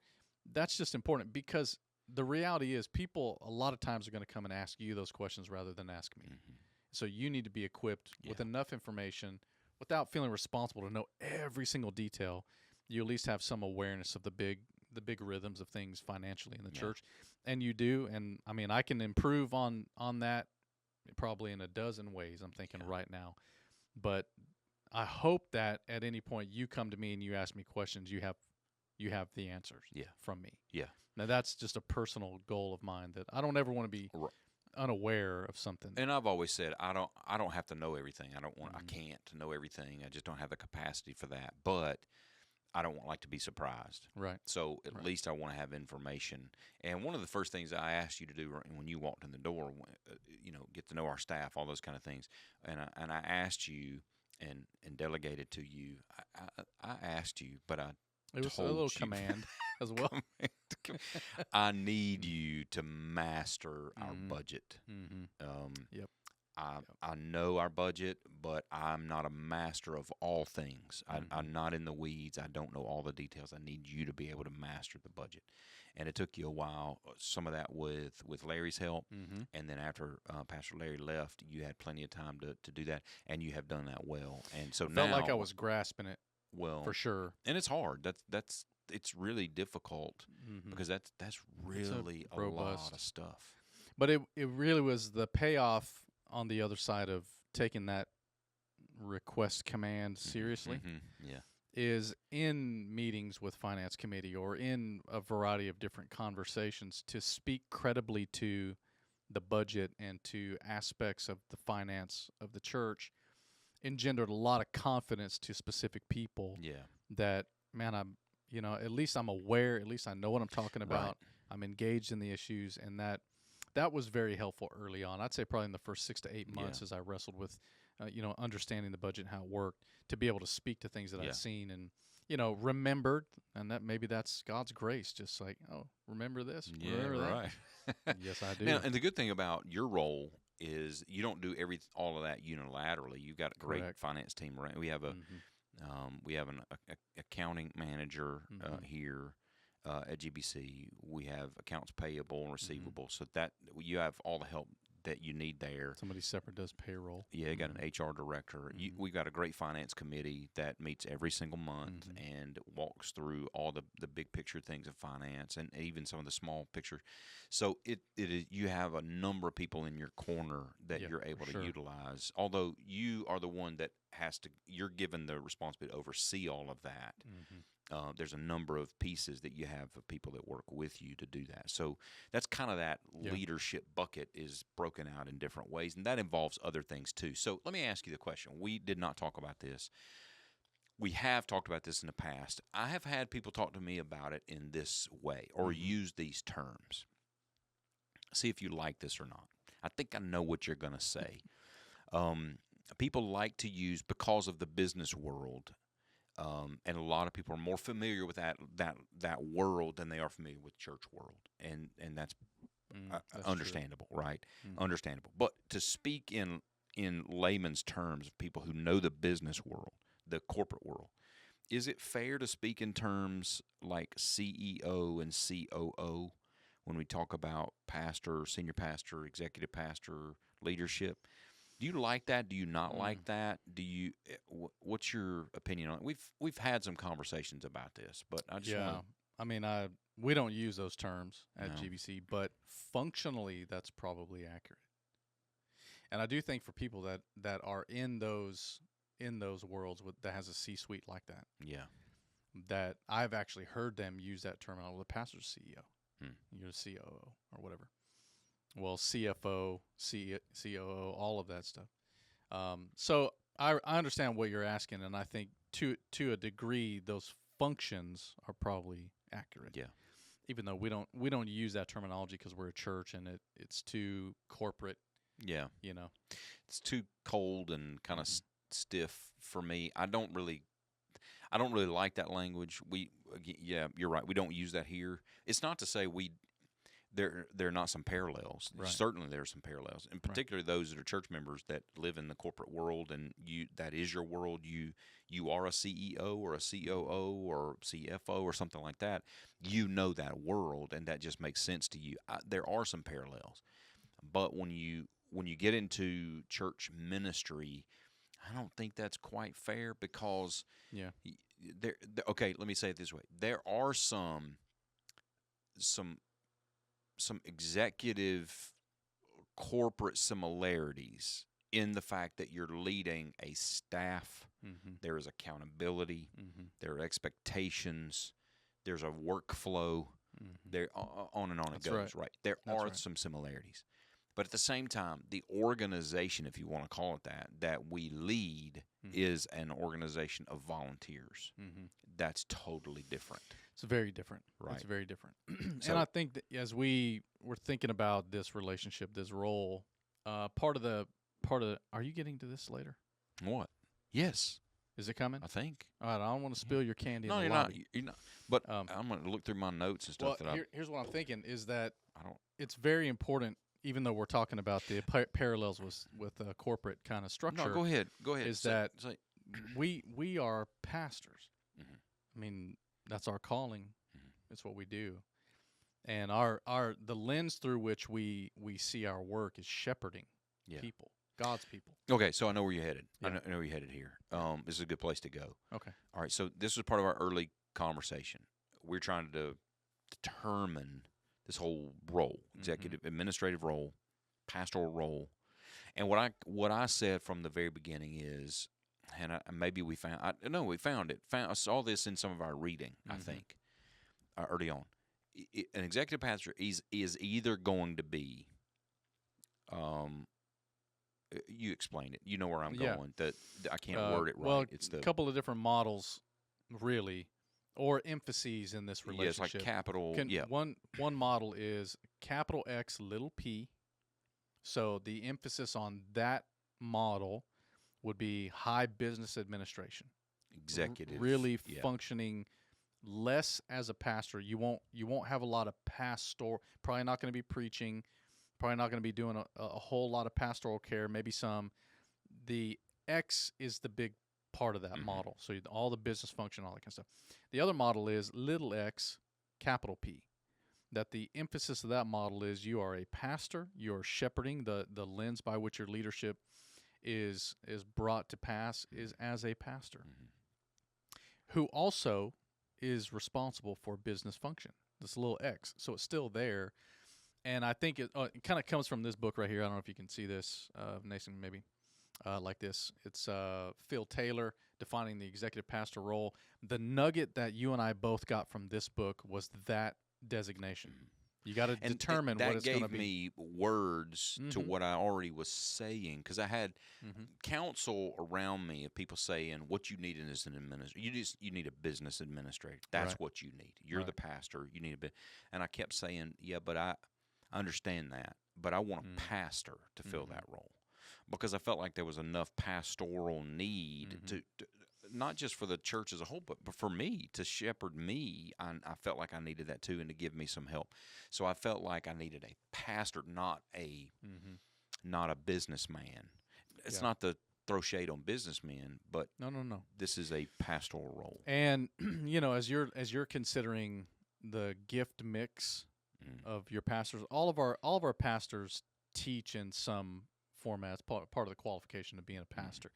Speaker 3: That's just important, because the reality is people a lot of times are going to come and ask you those questions rather than ask me. So you need to be equipped with enough information without feeling responsible to know every single detail. You at least have some awareness of the big rhythms of things financially in the church. And you do, and I mean, I can improve on that probably in a dozen ways, I'm thinking right now. But I hope that at any point you come to me and you ask me questions, you have the answers from me. Yeah. Now that's just a personal goal of mine, that I don't ever want to be unaware of something.
Speaker 2: And I've always said I don't have to know everything. I can't know everything. I just don't have the capacity for that. But I don't want to be surprised.
Speaker 3: Right.
Speaker 2: So at least I want to have information. And one of the first things I asked you to do when you walked in the door, get to know our staff, all those kind of things. And I asked you and delegated to you. I asked you, but
Speaker 3: it was a little command as well.
Speaker 2: I need you to master our budget.
Speaker 3: Yep.
Speaker 2: I know our budget, but I'm not a master of all things. I'm not in the weeds. I don't know all the details. I need you to be able to master the budget. And it took you a while, some of that with Larry's help. And then after Pastor Larry left, you had plenty of time to do that, and you have done that well. And so
Speaker 3: I felt like I was grasping it.
Speaker 2: Well,
Speaker 3: for sure.
Speaker 2: and it's hard. It's really difficult
Speaker 3: Mm-hmm.
Speaker 2: because that's really a lot
Speaker 3: robust
Speaker 2: of stuff.
Speaker 3: But it really was the payoff on the other side of taking that request command seriously
Speaker 2: Yeah.
Speaker 3: is in meetings with finance committee or in a variety of different conversations to speak credibly to the budget and to aspects of the finance of the church engendered a lot of confidence to specific people
Speaker 2: Yeah.
Speaker 3: that, man, at least I'm aware, at least I know what I'm talking about.
Speaker 2: Right.
Speaker 3: I'm engaged in the issues, and that was very helpful early on. I'd say probably in the first 6 to 8 months as I wrestled with, understanding the budget and how it worked, to be able to speak to things that I'd seen and, remembered, and that maybe that's God's grace, just like, oh, remember this?
Speaker 2: Yeah,
Speaker 3: Remember that?
Speaker 2: right.
Speaker 3: Yes, I do.
Speaker 2: Now, and the good thing about your role is you don't do all of that unilaterally. You've got a great
Speaker 3: Correct.
Speaker 2: finance team. Right? We have an accounting manager here at GBC. We have accounts payable and receivable, so that you have all the help that you need there.
Speaker 3: Somebody separate does payroll.
Speaker 2: Yeah, you got an HR director. We've got a great finance committee that meets every single month and walks through all the big picture things of finance and even some of the small picture. So it is, you have a number of people in your corner that you're able to utilize. Although you are the one that you're given the responsibility to oversee all of that. There's a number of pieces that you have of people that work with you to do that. So that's kind of that leadership bucket is broken out in different ways, and that involves other things too. So let me ask you the question. We did not talk about this. We have talked about this in the past. I have had people talk to me about it in this way or use these terms. See if you like this or not. I think I know what you're going to say. People like to use, because of the business world, and a lot of people are more familiar with that world than they are familiar with church world, and that's understandable,
Speaker 3: true.
Speaker 2: Right? Understandable. But to speak in layman's terms of people who know the business world, the corporate world, is it fair to speak in terms like CEO and COO when we talk about pastor, senior pastor, executive pastor, leadership? Do you like that? Do you not like that? What's your opinion on it? We've had some conversations about this, but I just want to.
Speaker 3: I mean, we don't use those terms at
Speaker 2: No.
Speaker 3: GBC, but functionally, that's probably accurate. And I do think for people that are in those worlds that has a C-suite like that, that I've actually heard them use that term. Well, the pastor's CEO, you're the COO or whatever. Well, CFO, COO, all of that stuff. So I understand what you're asking, and I think to a degree those functions are probably accurate.
Speaker 2: Yeah.
Speaker 3: Even though we don't use that terminology because we're a church and it's too corporate.
Speaker 2: Yeah.
Speaker 3: You know,
Speaker 2: It's too cold and kind of stiff for me. I don't really like that language. You're right. We don't use that here. It's not to say there are not some parallels.
Speaker 3: Right.
Speaker 2: Certainly there are some parallels, and particularly those that are church members that live in the corporate world, and that is your world. You are a CEO or a COO or CFO or something like that. You know that world, and that just makes sense to you. There are some parallels, but when you get into church ministry, I don't think that's quite fair because okay, let me say it this way: there are some executive corporate similarities in the fact that you're leading a staff. There is accountability. There are expectations. There's a workflow. There on and on it goes. Right. There are some similarities, but at the same time, the organization, if you want to call it that we lead is an organization of volunteers. That's totally different.
Speaker 3: It's very different.
Speaker 2: Right.
Speaker 3: It's very different. And I think that as we were thinking about this relationship, this role, part of the are you getting to this later?
Speaker 2: What? Yes.
Speaker 3: Is it coming?
Speaker 2: I think.
Speaker 3: All right, I don't want to spill your candy.
Speaker 2: No,
Speaker 3: in the
Speaker 2: you're
Speaker 3: lobby.
Speaker 2: not. You're not. But I'm going to look through my notes and stuff.
Speaker 3: Here's what I'm thinking is that it's very important, even though we're talking about the parallels with a corporate kind of structure.
Speaker 2: No, go ahead. Is
Speaker 3: that we are pastors. I mean, that's our calling. It's what we do, and the lens through which we see our work is shepherding people. God's people.
Speaker 2: Okay, so I know where you're headed.
Speaker 3: Yeah.
Speaker 2: I know where you're headed here. This is a good place to go.
Speaker 3: Okay.
Speaker 2: All right, so this was part of our early conversation. We're trying to determine this whole role, executive, administrative role, pastoral role, and what I said from the very beginning is, and maybe we found, we found it. I saw this in some of our reading. I think early on, an executive pastor is either going to be, you explain it. You know where I'm going. That I can't word it right.
Speaker 3: Well,
Speaker 2: It's the
Speaker 3: couple of different models, really, or emphases in this relationship.
Speaker 2: Yeah, it's like capital.
Speaker 3: One model is capital X, little p. So the emphasis on that model would be high business administration,
Speaker 2: executive,
Speaker 3: really functioning less as a pastor. You won't have a lot of pastoral. Probably not going to be preaching. Probably not going to be doing a whole lot of pastoral care. Maybe some. The X is the big part of that model. So all the business function, all that kind of stuff. The other model is little x, capital P. That the emphasis of that model is you are a pastor. You are shepherding. The lens by which your leadership is brought to pass is as a pastor, who also is responsible for business function. This little x. So it's still there. And I think it kind of comes from this book right here. I don't know if you can see this, Nathan, maybe like this. It's Phil Taylor, Defining the Executive Pastor Role. The nugget that you and I both got from this book was that designation. You got to determine what it's going to be.
Speaker 2: That gave me words to what I already was saying, because I had counsel around me of people saying, what you need is an administrator. You need a business administrator. That's what you need. You're the pastor. You need a bit. And I kept saying, yeah, but I understand that, but I want a pastor to fill that role, because I felt like there was enough pastoral need to not just for the church as a whole, but for me to shepherd me. I felt like I needed that too, and to give me some help. So I felt like I needed a pastor, not a businessman. It's not to throw shade on businessmen, but
Speaker 3: no.
Speaker 2: This is a pastoral role.
Speaker 3: And as you're considering the gift mix of your pastors, all of our pastors teach in some format. It's part of the qualification of being a pastor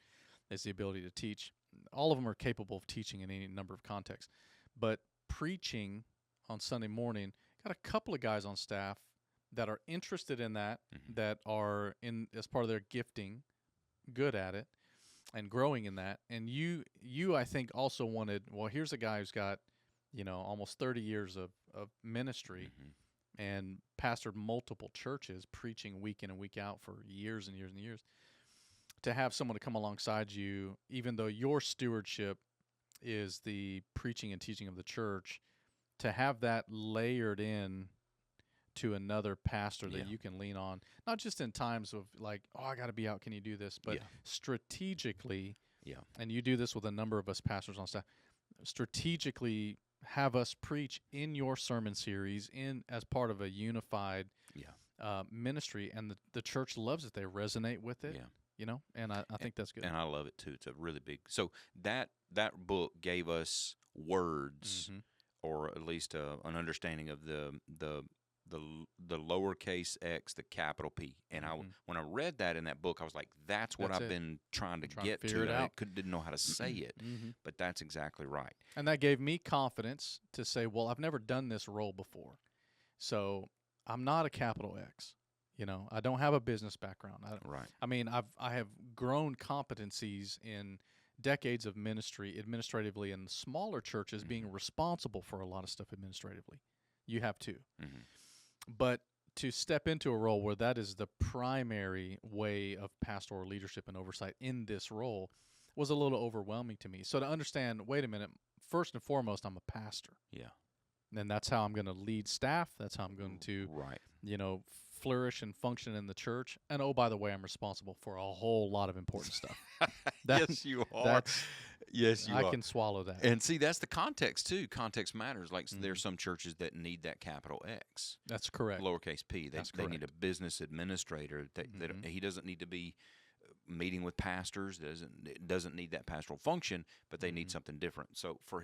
Speaker 3: is the ability to teach. All of them are capable of teaching in any number of contexts, but preaching on Sunday morning, got a couple of guys on staff that are interested in that, that are in as part of their gifting, good at it, and growing in that. And you I think also wanted, well, here's a guy who's got almost 30 years of ministry. And pastored multiple churches, preaching week in and week out for years and years and years. To have someone to come alongside you, even though your stewardship is the preaching and teaching of the church, to have that layered in to another pastor that you can lean on, not just in times of like, oh, I got to be out, can you do this? But strategically, and you do this with a number of us pastors on staff, strategically have us preach in your sermon series as part of a unified ministry, and the church loves it. They resonate with it, and I think that's good.
Speaker 2: And I love it too. It's a really big. So that book gave us words, or at least an understanding of the lowercase x, the capital P. And when I read that in that book, I was like, that's what I've been trying to get to.
Speaker 3: It out.
Speaker 2: I didn't know how to say it, but that's exactly right.
Speaker 3: And that gave me confidence to say, well, I've never done this role before, so I'm not a capital X. I don't have a business background. I mean, I have grown competencies in decades of ministry administratively in smaller churches, being responsible for a lot of stuff administratively. You have too. But to step into a role where that is the primary way of pastoral leadership and oversight in this role was a little overwhelming to me. So to understand, wait a minute, first and foremost, I'm a pastor.
Speaker 2: Yeah.
Speaker 3: And that's how I'm going to lead staff. That's how I'm going to, flourish and function in the church. And oh, by the way, I'm responsible for a whole lot of important stuff.
Speaker 2: Yes, you are. Yes, you are.
Speaker 3: I can swallow that.
Speaker 2: And see, that's the context too. Context matters. Like there's some churches that need that capital X.
Speaker 3: That's correct.
Speaker 2: Lowercase p. They need a business administrator. He doesn't need to be meeting with pastors. Doesn't need that pastoral function, but they need something different. So for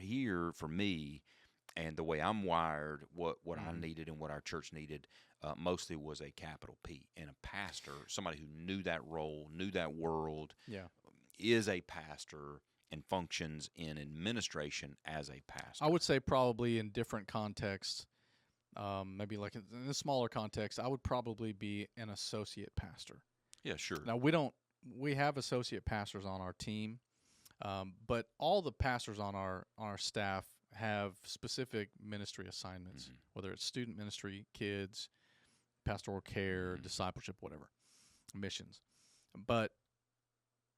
Speaker 2: me, And the way I'm wired, what I
Speaker 3: Mhm.
Speaker 2: needed and what our church needed mostly was a capital P. And a pastor, somebody who knew that role, knew that world,
Speaker 3: Yeah.
Speaker 2: is a pastor and functions in administration as a
Speaker 3: I
Speaker 2: pastor.
Speaker 3: would say probably in different contexts, maybe like in a smaller context, I would probably be an associate pastor.
Speaker 2: Yeah, sure.
Speaker 3: Now we have associate pastors on our team, but all the pastors on our staff have specific ministry assignments,
Speaker 2: Mhm.
Speaker 3: whether it's student ministry, kids, pastoral care,
Speaker 2: Mhm.
Speaker 3: discipleship, whatever, missions. But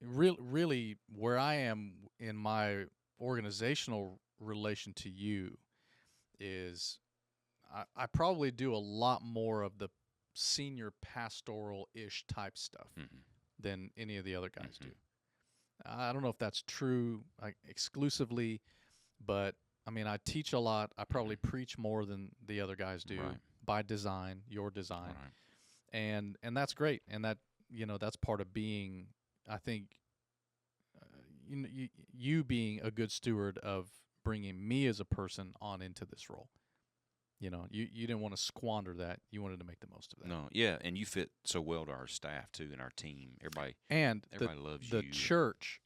Speaker 3: really, where I am in my organizational relation to you is I probably do a lot more of the senior pastoral ish type stuff
Speaker 2: Mhm.
Speaker 3: than any of the other guys do.
Speaker 2: Mhm.
Speaker 3: I don't know if that's true exclusively, but I mean, I teach a lot. I probably preach more than the other guys do
Speaker 2: Right.
Speaker 3: by design, your design,
Speaker 2: Right.
Speaker 3: and that's great. And that that's part of being. I think you being a good steward of bringing me as a person on into this role. You didn't want to squander that. You wanted to make the most of that.
Speaker 2: No, yeah, and you fit so well to our staff too and our team.
Speaker 3: And
Speaker 2: Everybody loves
Speaker 3: the
Speaker 2: you.
Speaker 3: church,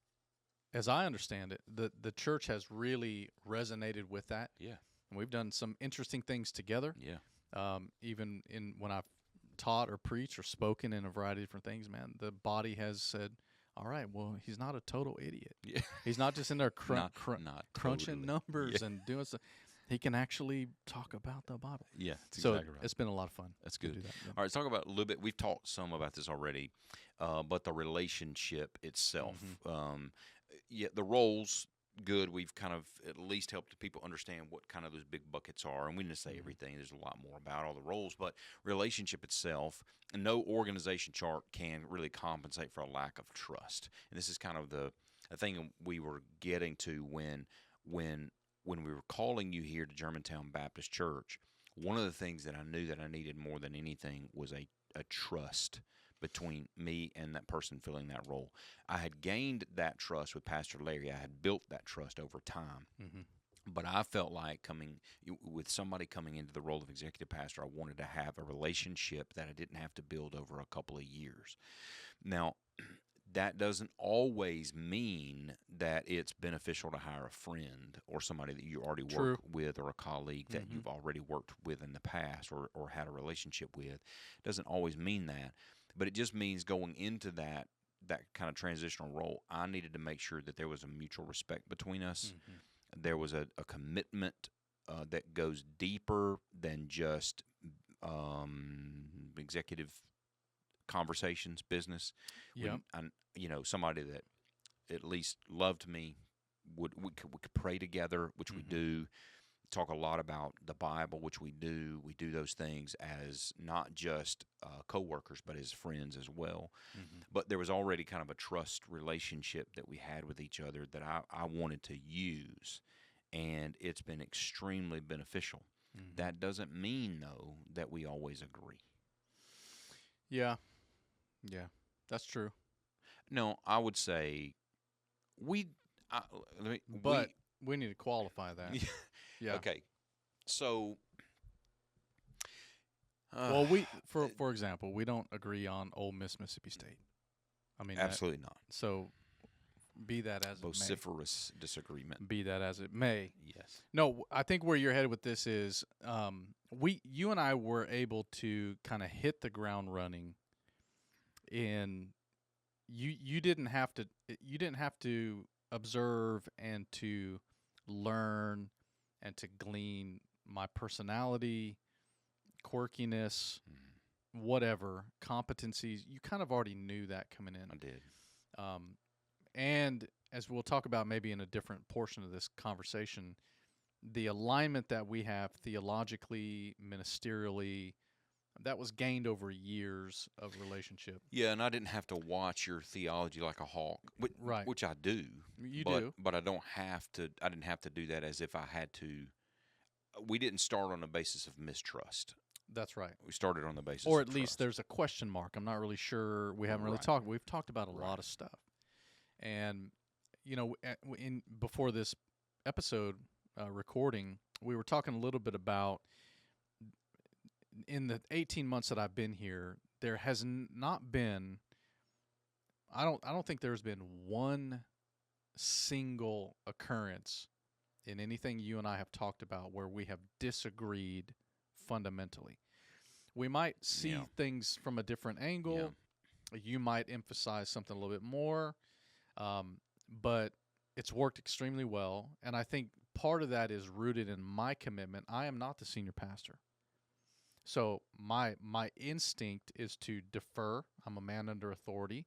Speaker 3: as I understand it, the church has really resonated with that.
Speaker 2: Yeah.
Speaker 3: And we've done some interesting things together.
Speaker 2: Yeah.
Speaker 3: Even when I've taught or preached or spoken in a variety of different things, man, the body has said, all right, well, he's not a total idiot.
Speaker 2: Yeah.
Speaker 3: He's not just in there
Speaker 2: Not
Speaker 3: crunching
Speaker 2: totally.
Speaker 3: numbers
Speaker 2: Yeah.
Speaker 3: and doing stuff. He can actually talk about the Bible.
Speaker 2: Yeah, that's
Speaker 3: So
Speaker 2: exactly right.
Speaker 3: it's been a lot of fun.
Speaker 2: That's
Speaker 3: to
Speaker 2: good.
Speaker 3: do that. Yeah.
Speaker 2: All right, let's talk about a little bit. We've talked some about this already, but the relationship itself. Yeah, the roles, good. We've kind of at least helped people understand what kind of those big buckets are. And we didn't say everything. There's a lot more about all the roles, but relationship itself, no organization chart can really compensate for a lack of trust. And this is kind of the thing we were getting to when we were calling you here to Germantown Baptist Church. One of the things that I knew that I needed more than anything was a trust between me and that person filling that role. I had gained that trust with Pastor Larry. I had built that trust over time.
Speaker 3: Mm-hmm.
Speaker 2: But I felt like with somebody coming into the role of executive pastor, I wanted to have a relationship that I didn't have to build over a couple of years. Now, that doesn't always mean that it's beneficial to hire a friend or somebody that you already work with or a colleague that you've already worked with in the past or had a relationship with. It doesn't always mean that. But it just means going into that kind of transitional role, I needed to make sure that there was a mutual respect between us. There was a commitment that goes deeper than just executive conversations, business.
Speaker 3: Yeah.
Speaker 2: Somebody that at least loved me, we could pray together, which we do. Talk a lot about the Bible, which we do. We do those things as not just co-workers, but as friends as well. But there was already kind of a trust relationship that we had with each other that I wanted to use, and it's been extremely beneficial. That doesn't mean, though, that we always agree.
Speaker 3: Yeah, that's true.
Speaker 2: No, I would say we
Speaker 3: need to qualify that. Yeah.
Speaker 2: Okay. So,
Speaker 3: well, for example, we don't agree on Ole Miss, Mississippi State. I mean,
Speaker 2: absolutely not.
Speaker 3: So, be that as
Speaker 2: vociferous disagreement.
Speaker 3: Be that as it may.
Speaker 2: Yes.
Speaker 3: No, I think where you're headed with this is, you and I were able to kind of hit the ground running. You didn't have to observe and to learn and to glean my personality, quirkiness, whatever, competencies. You kind of already knew that coming in.
Speaker 2: I did.
Speaker 3: And as we'll talk about maybe in a different portion of this conversation, the alignment that we have theologically, ministerially, that was gained over years of relationship.
Speaker 2: Yeah, and I didn't have to watch your theology like a hawk, which I do.
Speaker 3: You do.
Speaker 2: But I don't have to. I didn't have to do that as if I had to. We didn't start on the basis of mistrust.
Speaker 3: That's right.
Speaker 2: We started on the basis
Speaker 3: or
Speaker 2: of
Speaker 3: at least
Speaker 2: trust.
Speaker 3: there's a question mark. I'm not really sure. We haven't really talked. We've talked about a lot of stuff. And, before this episode recording, we were talking a little bit about in the 18 months that I've been here, there has not been. I don't think there's been one single occurrence in anything you and I have talked about where we have disagreed fundamentally. We might see things from a different angle. Yeah. You might emphasize something a little bit more, but it's worked extremely well. And I think part of that is rooted in my commitment. I am not the senior pastor. So my instinct is to defer. I'm a man under authority.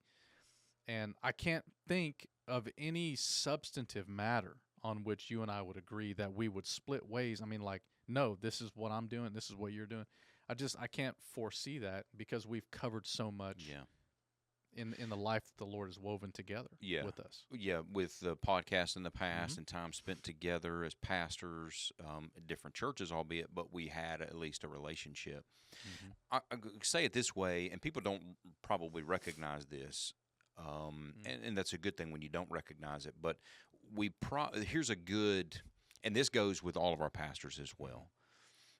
Speaker 3: And I can't think of any substantive matter on which you and I would agree that we would split ways. I mean, like, no, this is what I'm doing. This is what you're doing. I can't foresee that because we've covered so much in the life that the Lord has woven together with us.
Speaker 2: Yeah, with the podcast in the past and time spent together as pastors, at different churches, albeit, but we had at least a relationship. I say it this way, and people don't probably recognize this, and that's a good thing when you don't recognize it, but here's a good, and this goes with all of our pastors as well.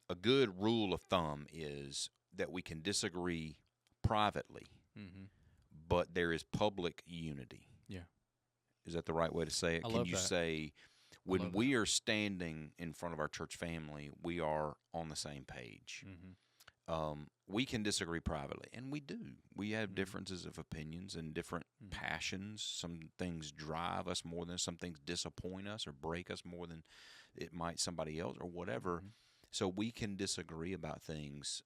Speaker 2: A good rule of thumb is that we can disagree privately, but there is public unity. Yeah. Is that the right way to say it? Can you say, when we are standing in front of our church family, we are on the same page? We can disagree privately, and we do. We have differences of opinions and different passions. Some things drive us more than some things disappoint us or break us more than it might somebody else or whatever. So we can disagree about things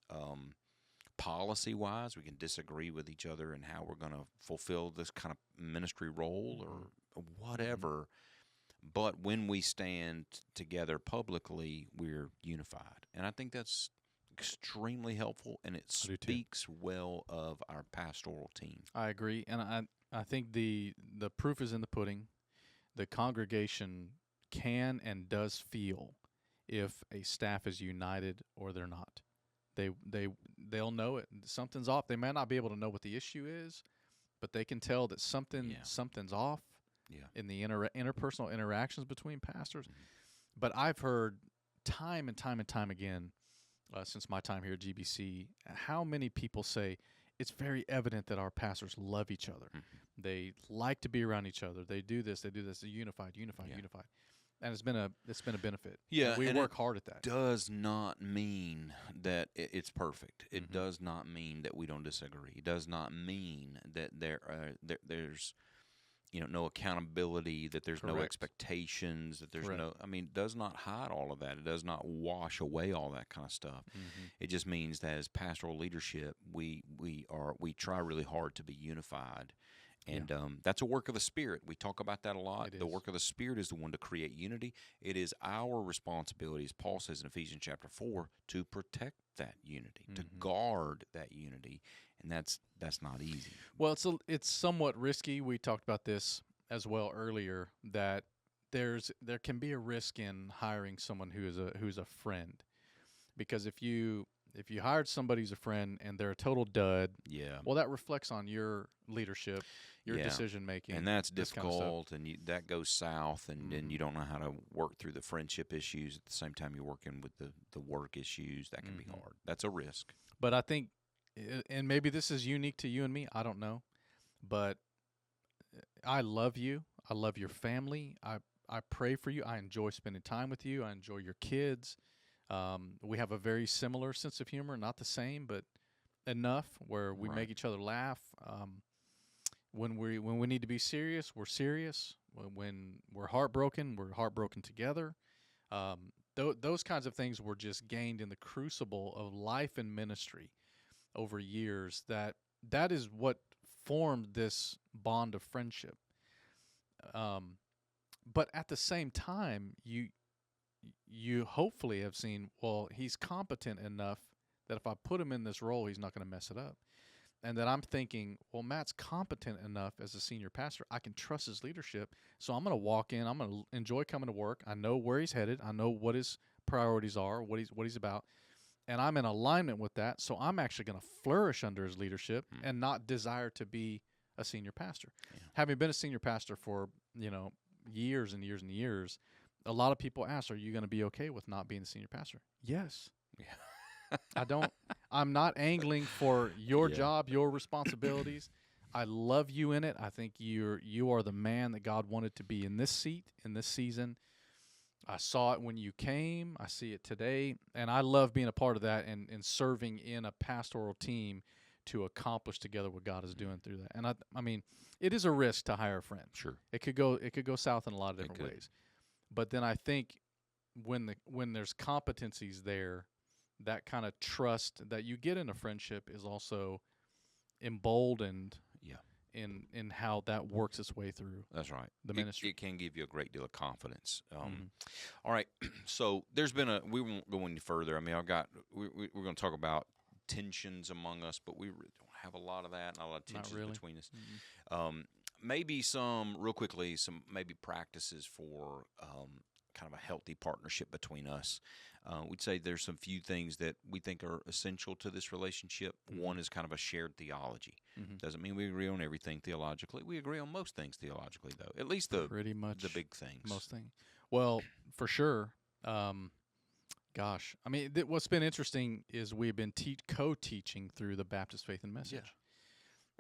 Speaker 2: policy-wise. We can disagree with each other and how we're going to fulfill this kind of ministry role or whatever. But when we stand together publicly, we're unified. And I think that's extremely helpful, and it speaks well of our pastoral team.
Speaker 3: I agree, and I think the proof is in the pudding. The congregation can and does feel if a staff is united or they're not. They'll know it. Something's off. They may not be able to know what the issue is, but they can tell that something's off in the interpersonal interactions between pastors. But I've heard time and time and time again, since my time here at GBC, how many people say it's very evident that our pastors love each other. They like to be around each other. They do this. They're unified. And it's been a benefit.
Speaker 2: Yeah,
Speaker 3: we work hard at that.
Speaker 2: Does not mean that it's perfect. It does not mean that we don't disagree. It does not mean that there's no accountability, that there's no expectations, that there's does not hide all of that. It does not wash away all that kind of stuff. It just means that as pastoral leadership, we try really hard to be unified. And that's a work of the Spirit. We talk about that a lot. The work of the Spirit is the one to create unity. It is our responsibility, as Paul says in Ephesians chapter 4, to protect that unity, to guard that unity, and that's not easy.
Speaker 3: Well, it's somewhat risky. We talked about this as well earlier, that there can be a risk in hiring someone who's a friend, because if you hired somebody who's a friend and they're a total dud, well, that reflects on your leadership, your decision making,
Speaker 2: and that's difficult, kind of, and that goes south, and then you don't know how to work through the friendship issues at the same time you're working with the work issues. That can be hard. That's a risk.
Speaker 3: But I think, and maybe this is unique to you and me, I don't know, but I love you. I love your family. I pray for you. I enjoy spending time with you. I enjoy your kids. We have a very similar sense of humor, not the same, but enough where we make each other laugh. When we need to be serious, we're serious. When we're heartbroken together. Those kinds of things were just gained in the crucible of life and ministry over years. That is what formed this bond of friendship. But at the same time, you hopefully have seen, well, he's competent enough that if I put him in this role, he's not going to mess it up. And that I'm thinking, well, Matt's competent enough as a senior pastor. I can trust his leadership. So I'm going to walk in. I'm going to enjoy coming to work. I know where he's headed. I know what his priorities are, what he's about. And I'm in alignment with that. So I'm actually going to flourish under his leadership and not desire to be a senior pastor. Yeah. Having been a senior pastor for, years and years and years, a lot of people ask, are you going to be okay with not being the senior pastor? Yes.
Speaker 2: Yeah.
Speaker 3: I'm not angling for your
Speaker 2: Yeah.
Speaker 3: job, your responsibilities. I love you in it. I think you are the man that God wanted to be in this seat, in this season. I saw it when you came. I see it today. And I love being a part of that and serving in a pastoral team to accomplish together what God is doing through that. And I mean, it is a risk to hire a friend.
Speaker 2: Sure.
Speaker 3: It could go south in a lot of different
Speaker 2: could.
Speaker 3: ways. But then I think when there's competencies there, that kind of trust that you get in a friendship is also emboldened
Speaker 2: Yeah.
Speaker 3: in how that works its way through
Speaker 2: That's right.
Speaker 3: the ministry.
Speaker 2: It can give you a great deal of confidence.
Speaker 3: Mhm.
Speaker 2: All right. So there's been we won't go any further. I mean, we're going to talk about tensions among us, but we really don't have a lot of that, not a lot of tensions
Speaker 3: really.
Speaker 2: between us.
Speaker 3: Mhm.
Speaker 2: Maybe real quickly, some maybe practices for kind of a healthy partnership between us. We'd say there's some few things that we think are essential to this relationship.
Speaker 3: Mhm.
Speaker 2: One is kind of a shared theology.
Speaker 3: Mhm.
Speaker 2: Doesn't mean we agree on everything theologically. We agree on most things theologically, though. At least
Speaker 3: Pretty much
Speaker 2: the big things.
Speaker 3: most things. Well, for sure. Gosh, I mean, what's been interesting is we've been co-teaching through the Baptist Faith and Message.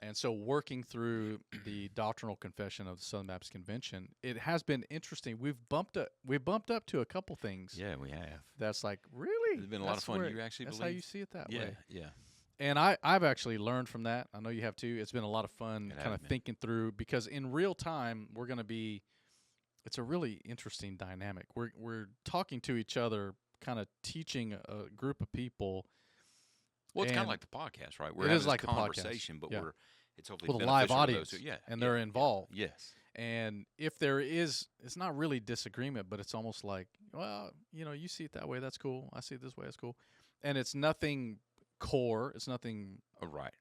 Speaker 3: And so working through the doctrinal confession of the Southern Baptist Convention, it has been interesting. We've bumped up to a couple things.
Speaker 2: Yeah, we have.
Speaker 3: That's like, really?
Speaker 2: It's been a lot of fun. You actually
Speaker 3: that's
Speaker 2: believe?
Speaker 3: how you see it that
Speaker 2: Yeah,
Speaker 3: way.
Speaker 2: yeah.
Speaker 3: And I've actually learned from that. I know you have too. It's been a lot of fun
Speaker 2: It
Speaker 3: kind
Speaker 2: has
Speaker 3: of
Speaker 2: been.
Speaker 3: thinking through, because in real time we're going to be, it's a really interesting dynamic. We're talking to each other, kind of teaching a group of people.
Speaker 2: Well, it's kind of
Speaker 3: And
Speaker 2: like the podcast, right? We're
Speaker 3: it
Speaker 2: having
Speaker 3: is
Speaker 2: this
Speaker 3: like the podcast,
Speaker 2: conversation, but
Speaker 3: yeah.
Speaker 2: it's hopefully
Speaker 3: With a live
Speaker 2: beneficial to
Speaker 3: audience,
Speaker 2: those who,
Speaker 3: and they're involved.
Speaker 2: Yes.
Speaker 3: And if there is, it's not really disagreement, but it's almost like, well, you see it that way, that's cool. I see it this way, that's cool. And it's nothing core. It's nothing,
Speaker 2: Right.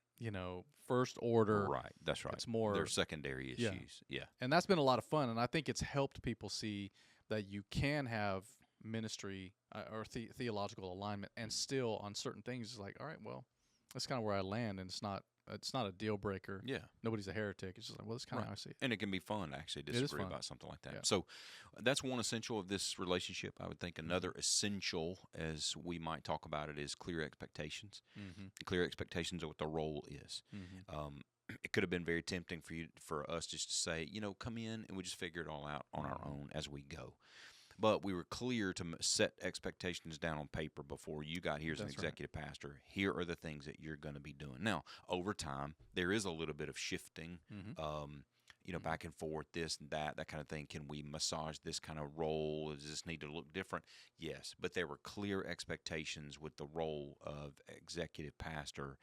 Speaker 3: first order.
Speaker 2: Right. That's right.
Speaker 3: It's more
Speaker 2: They're secondary
Speaker 3: Yeah.
Speaker 2: issues. Yeah.
Speaker 3: And that's been a lot of fun. And I think it's helped people see that you can have ministry or theological alignment, and still on certain things, it's like, all right, well, that's kind of where I land, and it's not a deal breaker.
Speaker 2: Yeah.
Speaker 3: Nobody's a heretic. It's just like, well, that's kind of
Speaker 2: Right.
Speaker 3: how I see it.
Speaker 2: And it can be fun to actually
Speaker 3: is
Speaker 2: disagree
Speaker 3: fun.
Speaker 2: about something like that.
Speaker 3: Yeah.
Speaker 2: So that's one essential of this relationship. I would think another essential, as we might talk about it, is clear expectations.
Speaker 3: Mm-hmm.
Speaker 2: Clear expectations of what the role is.
Speaker 3: Mm-hmm.
Speaker 2: It could have been very tempting for us just to say, come in and we just figure it all out on our own as we go. But we were clear to set expectations down on paper before you got here as an
Speaker 3: That's right.
Speaker 2: executive pastor. Here are the things that you're going to be doing. Now, over time, there is a little bit of shifting,
Speaker 3: Mm-hmm.
Speaker 2: back and forth, this and that kind of thing. Can we massage this kind of role? Does this need to look different? Yes, but there were clear expectations with the role of executive pastor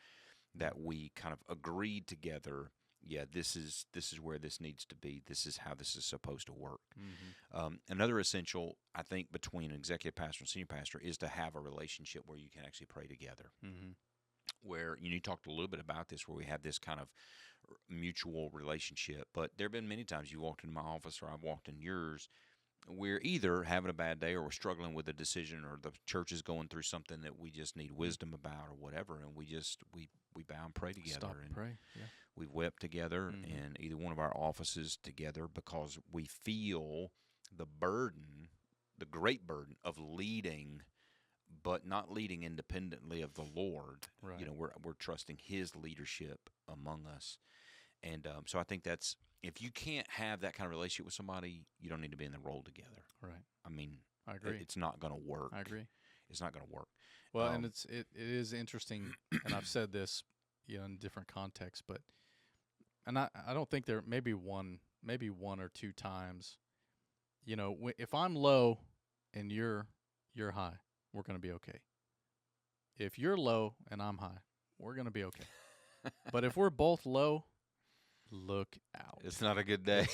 Speaker 2: that we kind of agreed together. Yeah, this is where this needs to be. This is how this is supposed to work.
Speaker 3: Mm-hmm.
Speaker 2: Another essential, I think, between an executive pastor and senior pastor is to have a relationship where you can actually pray together.
Speaker 3: Mm-hmm.
Speaker 2: Where you talked a little bit about this, where we have this kind of mutual relationship. But there have been many times you walked into my office or I've walked in yours, we're either having a bad day or we're struggling with a decision, or the church is going through something that we just need wisdom about or whatever, and we bow and pray together.
Speaker 3: Stop
Speaker 2: and
Speaker 3: and pray. Yeah.
Speaker 2: We've wept together
Speaker 3: Mhm.
Speaker 2: in either one of our offices together because we feel the burden, the great burden of leading, but not leading independently of the Lord.
Speaker 3: Right.
Speaker 2: We're trusting His leadership among us, and so I think that's, if you can't have that kind of relationship with somebody, you don't need to be in the role together.
Speaker 3: Right.
Speaker 2: I mean,
Speaker 3: I agree.
Speaker 2: it's not going to work.
Speaker 3: I agree.
Speaker 2: It's not going to work.
Speaker 3: Well, and it is interesting, and I've said this, in different contexts, but I don't think there maybe one or two times, if I'm low and you're high, we're going to be okay. If you're low and I'm high, we're going to be okay. But if we're both low, look out.
Speaker 2: It's not a good day.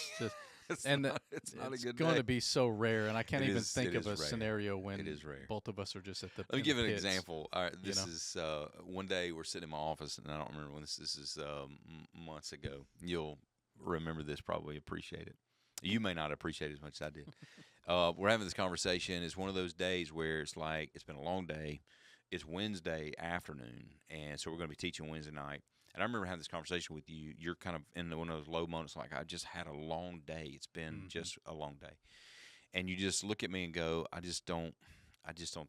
Speaker 3: It's
Speaker 2: It's not a good
Speaker 3: going
Speaker 2: day.
Speaker 3: to be so rare, and I can't
Speaker 2: It
Speaker 3: even
Speaker 2: is-
Speaker 3: think
Speaker 2: it
Speaker 3: of a
Speaker 2: is rare.
Speaker 3: scenario when
Speaker 2: It is rare.
Speaker 3: both of us are just at the.
Speaker 2: Let me
Speaker 3: in
Speaker 2: give
Speaker 3: the
Speaker 2: an
Speaker 3: pits.
Speaker 2: example. All right, this
Speaker 3: know?
Speaker 2: is one day we're sitting in my office, and I don't remember when this is months ago. You'll remember this, probably appreciate it. You may not appreciate it as much as I did. We're having this conversation. It's one of those days where it's like it's been a long day. It's Wednesday afternoon, and so we're going to be teaching Wednesday night. And I remember having this conversation with you. You're kind of in one of those low moments, like I just had a long day. It's been just a long day. and you just look at me and go, I just don't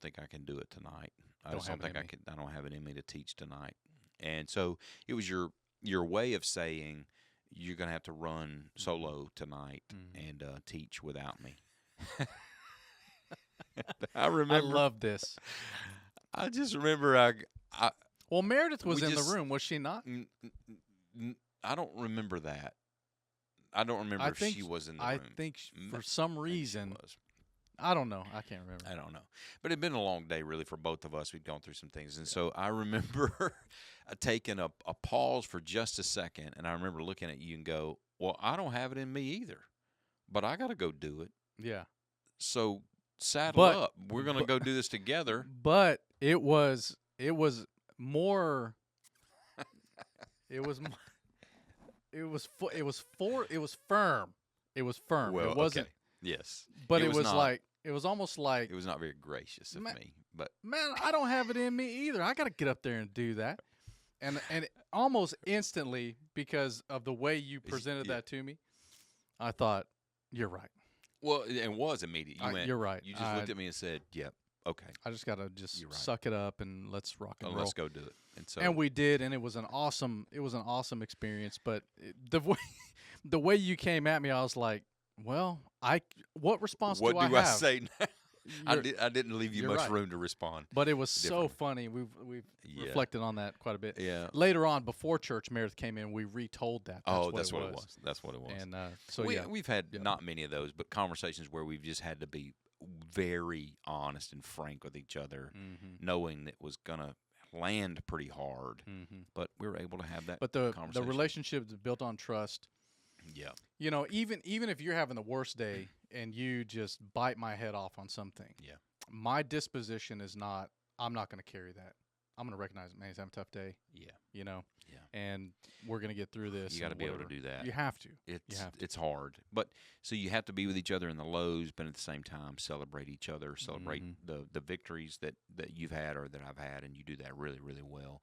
Speaker 2: think I can do it tonight. I
Speaker 3: Don't
Speaker 2: just
Speaker 3: have
Speaker 2: don't
Speaker 3: it
Speaker 2: think
Speaker 3: in me.
Speaker 2: I don't have it in me to teach tonight. And so it was your way of saying you're going to have to run solo tonight and teach without me. I
Speaker 3: I
Speaker 2: remember.
Speaker 3: love this.
Speaker 2: I just remember. I
Speaker 3: Well, Meredith was
Speaker 2: We
Speaker 3: in
Speaker 2: just-
Speaker 3: the room, was she not?
Speaker 2: I don't remember that. I don't remember
Speaker 3: I
Speaker 2: if
Speaker 3: think
Speaker 2: she was in the
Speaker 3: I
Speaker 2: room.
Speaker 3: think for
Speaker 2: Maybe
Speaker 3: some
Speaker 2: she
Speaker 3: reason,
Speaker 2: was.
Speaker 3: I don't know. I can't remember.
Speaker 2: I don't know. But it'd been a long day, really, for both of us. We'd gone through some things. And so I remember taking a pause for just a second, and I remember looking at you and go, well, I don't have it in me either, but I got to go do it.
Speaker 3: Yeah.
Speaker 2: So saddle
Speaker 3: But-
Speaker 2: up. We're going to go do this together.
Speaker 3: But it was more. It was. It was firm. It was firm.
Speaker 2: Well,
Speaker 3: it wasn't.
Speaker 2: okay. Yes.
Speaker 3: But
Speaker 2: It
Speaker 3: it
Speaker 2: was
Speaker 3: was
Speaker 2: not-
Speaker 3: like it was almost like,
Speaker 2: It was not very gracious of
Speaker 3: Ma-
Speaker 2: me, but
Speaker 3: man, I don't have it in me either. I got to get up there and do that. And almost instantly, because of the way you presented
Speaker 2: yeah.
Speaker 3: that to me, I thought, you're right.
Speaker 2: well, it was immediate. You went,
Speaker 3: You're right.
Speaker 2: You just looked at me and said, "Yep, okay,
Speaker 3: I just got to just
Speaker 2: You're right.
Speaker 3: suck it up and let's rock and roll.
Speaker 2: let's go do it." And so
Speaker 3: And we did, and it was an awesome experience. But the way you came at me, I was like, well, what response
Speaker 2: what
Speaker 3: do I
Speaker 2: do I
Speaker 3: have?
Speaker 2: say now?
Speaker 3: You're-
Speaker 2: I didn't leave you
Speaker 3: you're
Speaker 2: much
Speaker 3: right.
Speaker 2: room to respond.
Speaker 3: But it was so
Speaker 2: differently.
Speaker 3: funny. We've
Speaker 2: Yeah.
Speaker 3: reflected on that quite a bit.
Speaker 2: Yeah.
Speaker 3: Later on, before church, Meredith came in. We retold that.
Speaker 2: That's what it was. That's what it was.
Speaker 3: And so
Speaker 2: we,
Speaker 3: yeah,
Speaker 2: we've had
Speaker 3: Yeah.
Speaker 2: not many of those, but conversations where we've just had to be very honest and frank with each other, knowing that was gonna land pretty hard. But we were able to have that.
Speaker 3: But the
Speaker 2: conversation.
Speaker 3: relationship is built on trust.
Speaker 2: Yeah.
Speaker 3: You know, even if you're having the worst day and you just bite my head off on something,
Speaker 2: Yeah.
Speaker 3: my disposition is not. I'm not going to carry that. I'm going to recognize, man, he's having a tough day.
Speaker 2: Yeah.
Speaker 3: You know.
Speaker 2: Yeah.
Speaker 3: And we're going to get through this.
Speaker 2: You got to
Speaker 3: and
Speaker 2: be able to
Speaker 3: whatever.
Speaker 2: do that.
Speaker 3: You have to.
Speaker 2: It's it's hard, but so you have to be with each other in the lows, but at the same time celebrate each other, celebrate the victories that you've had or that I've had, and you do that really really well.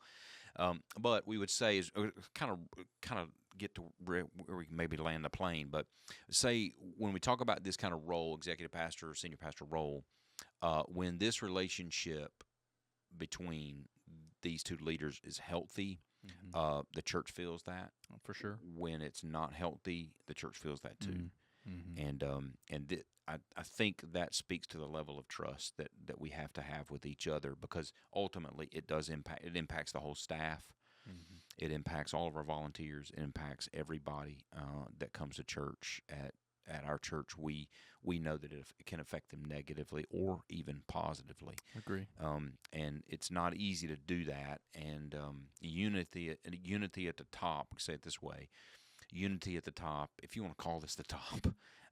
Speaker 2: But we would say is kind of get to where we can maybe land the plane. But say when we talk about this kind of role, executive pastor or senior pastor role, when this relationship between these two leaders is healthy, the church feels that.
Speaker 3: For sure.
Speaker 2: When it's not healthy, the church feels that too.
Speaker 3: Mm-hmm.
Speaker 2: I think that speaks to the level of trust that we have to have with each other, because ultimately it does impact. It impacts the whole staff. It impacts all of our volunteers. It impacts everybody that comes to church. At our church, we know that it can affect them negatively or even positively.
Speaker 3: Agree.
Speaker 2: And it's not easy to do that. And unity at the top. We say it this way: unity at the top. If you want to call this the top.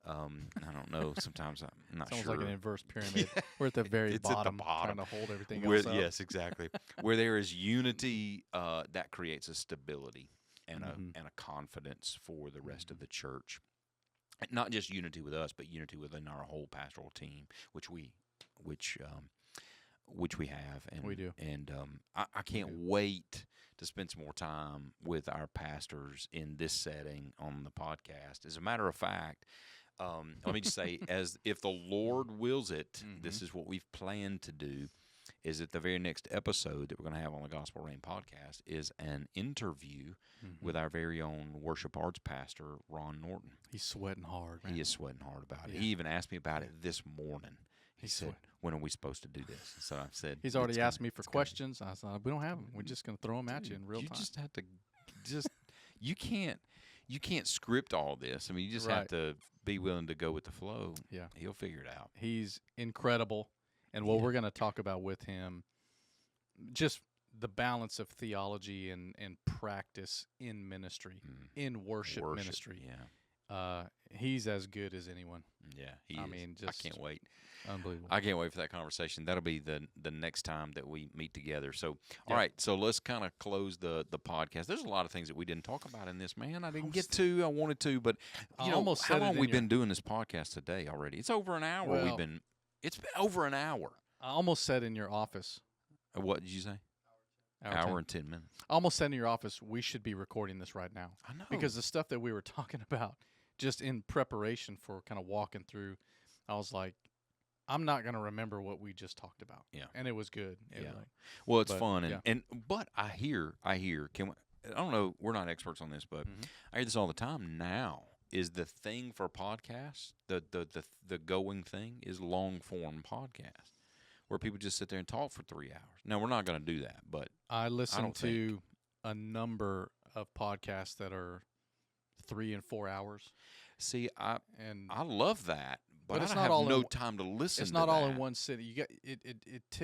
Speaker 2: I don't know. Sometimes I'm not
Speaker 3: Sounds
Speaker 2: sure.
Speaker 3: like an inverse pyramid. We're at the very
Speaker 2: It's at the
Speaker 3: bottom,
Speaker 2: bottom.
Speaker 3: trying to hold everything
Speaker 2: Where,
Speaker 3: else up.
Speaker 2: yes, exactly. Where there is unity, that creates a stability and a confidence for the rest of the church. Not just unity with us, but unity within our whole pastoral team, which we have. And
Speaker 3: We do.
Speaker 2: And I can't wait to spend some more time with our pastors in this setting on the podcast. As a matter of fact, let me just say, as if the Lord wills it, this is what we've planned to do, is that the very next episode that we're going to have on the Gospel Rain podcast is an interview with our very own worship arts pastor, Ron Norton.
Speaker 3: He's sweating hard, man.
Speaker 2: He is sweating hard about it.
Speaker 3: Yeah.
Speaker 2: He even asked me about it this morning. He
Speaker 3: He's
Speaker 2: said,
Speaker 3: sweating.
Speaker 2: when are we supposed to do this? So I've said,
Speaker 3: He's already
Speaker 2: "It's
Speaker 3: asked
Speaker 2: gonna-
Speaker 3: me for
Speaker 2: it's gonna-
Speaker 3: questions. I said, we don't have them. We're just going to throw them at you in real
Speaker 2: you
Speaker 3: time.
Speaker 2: just have to you can't script all this. I mean, you just have
Speaker 3: Right.
Speaker 2: to be willing to go with the flow.
Speaker 3: Yeah.
Speaker 2: He'll figure it out.
Speaker 3: He's incredible. And what we're going to talk about with him, just the balance of theology and practice in ministry, in worship ministry.
Speaker 2: Yeah.
Speaker 3: He's as good as anyone.
Speaker 2: Yeah. He
Speaker 3: I
Speaker 2: is.
Speaker 3: mean,
Speaker 2: I
Speaker 3: just
Speaker 2: can't wait.
Speaker 3: Unbelievable.
Speaker 2: I can't wait for that conversation. That'll be the next time that we meet together. So,
Speaker 3: Yeah.
Speaker 2: all right. So let's kind of close the podcast. There's a lot of things that we didn't talk about in this, man. I didn't get to. I wanted to, but
Speaker 3: I
Speaker 2: you know,
Speaker 3: almost
Speaker 2: how
Speaker 3: said it
Speaker 2: long
Speaker 3: in
Speaker 2: we've
Speaker 3: your-
Speaker 2: been doing this podcast today already? It's over an hour.
Speaker 3: Well-
Speaker 2: It's been over an hour.
Speaker 3: I almost said in your office,
Speaker 2: What did you say? Hour and 10 minutes.
Speaker 3: I almost said in your office, we should be recording this right now.
Speaker 2: I know.
Speaker 3: Because the stuff that we were talking about just in preparation for kind of walking through I was like, I'm not going to remember what we just talked about.
Speaker 2: Yeah.
Speaker 3: And it was good.
Speaker 2: Yeah. Well, it's fun.
Speaker 3: yeah.
Speaker 2: But I hear, I don't know, we're not experts on this, but I hear this all the time now. Is the thing for podcasts, the going thing is long form podcast, where people just sit there and talk for 3 hours. Now we're not going to do that, but
Speaker 3: I listen
Speaker 2: don't
Speaker 3: to a number of podcasts that are 3 and 4 hours.
Speaker 2: see, I
Speaker 3: And
Speaker 2: love that, but
Speaker 3: it's
Speaker 2: I
Speaker 3: not
Speaker 2: have
Speaker 3: all in
Speaker 2: no
Speaker 3: one-
Speaker 2: time to listen.
Speaker 3: it's
Speaker 2: to
Speaker 3: not all in
Speaker 2: that.
Speaker 3: one city. You got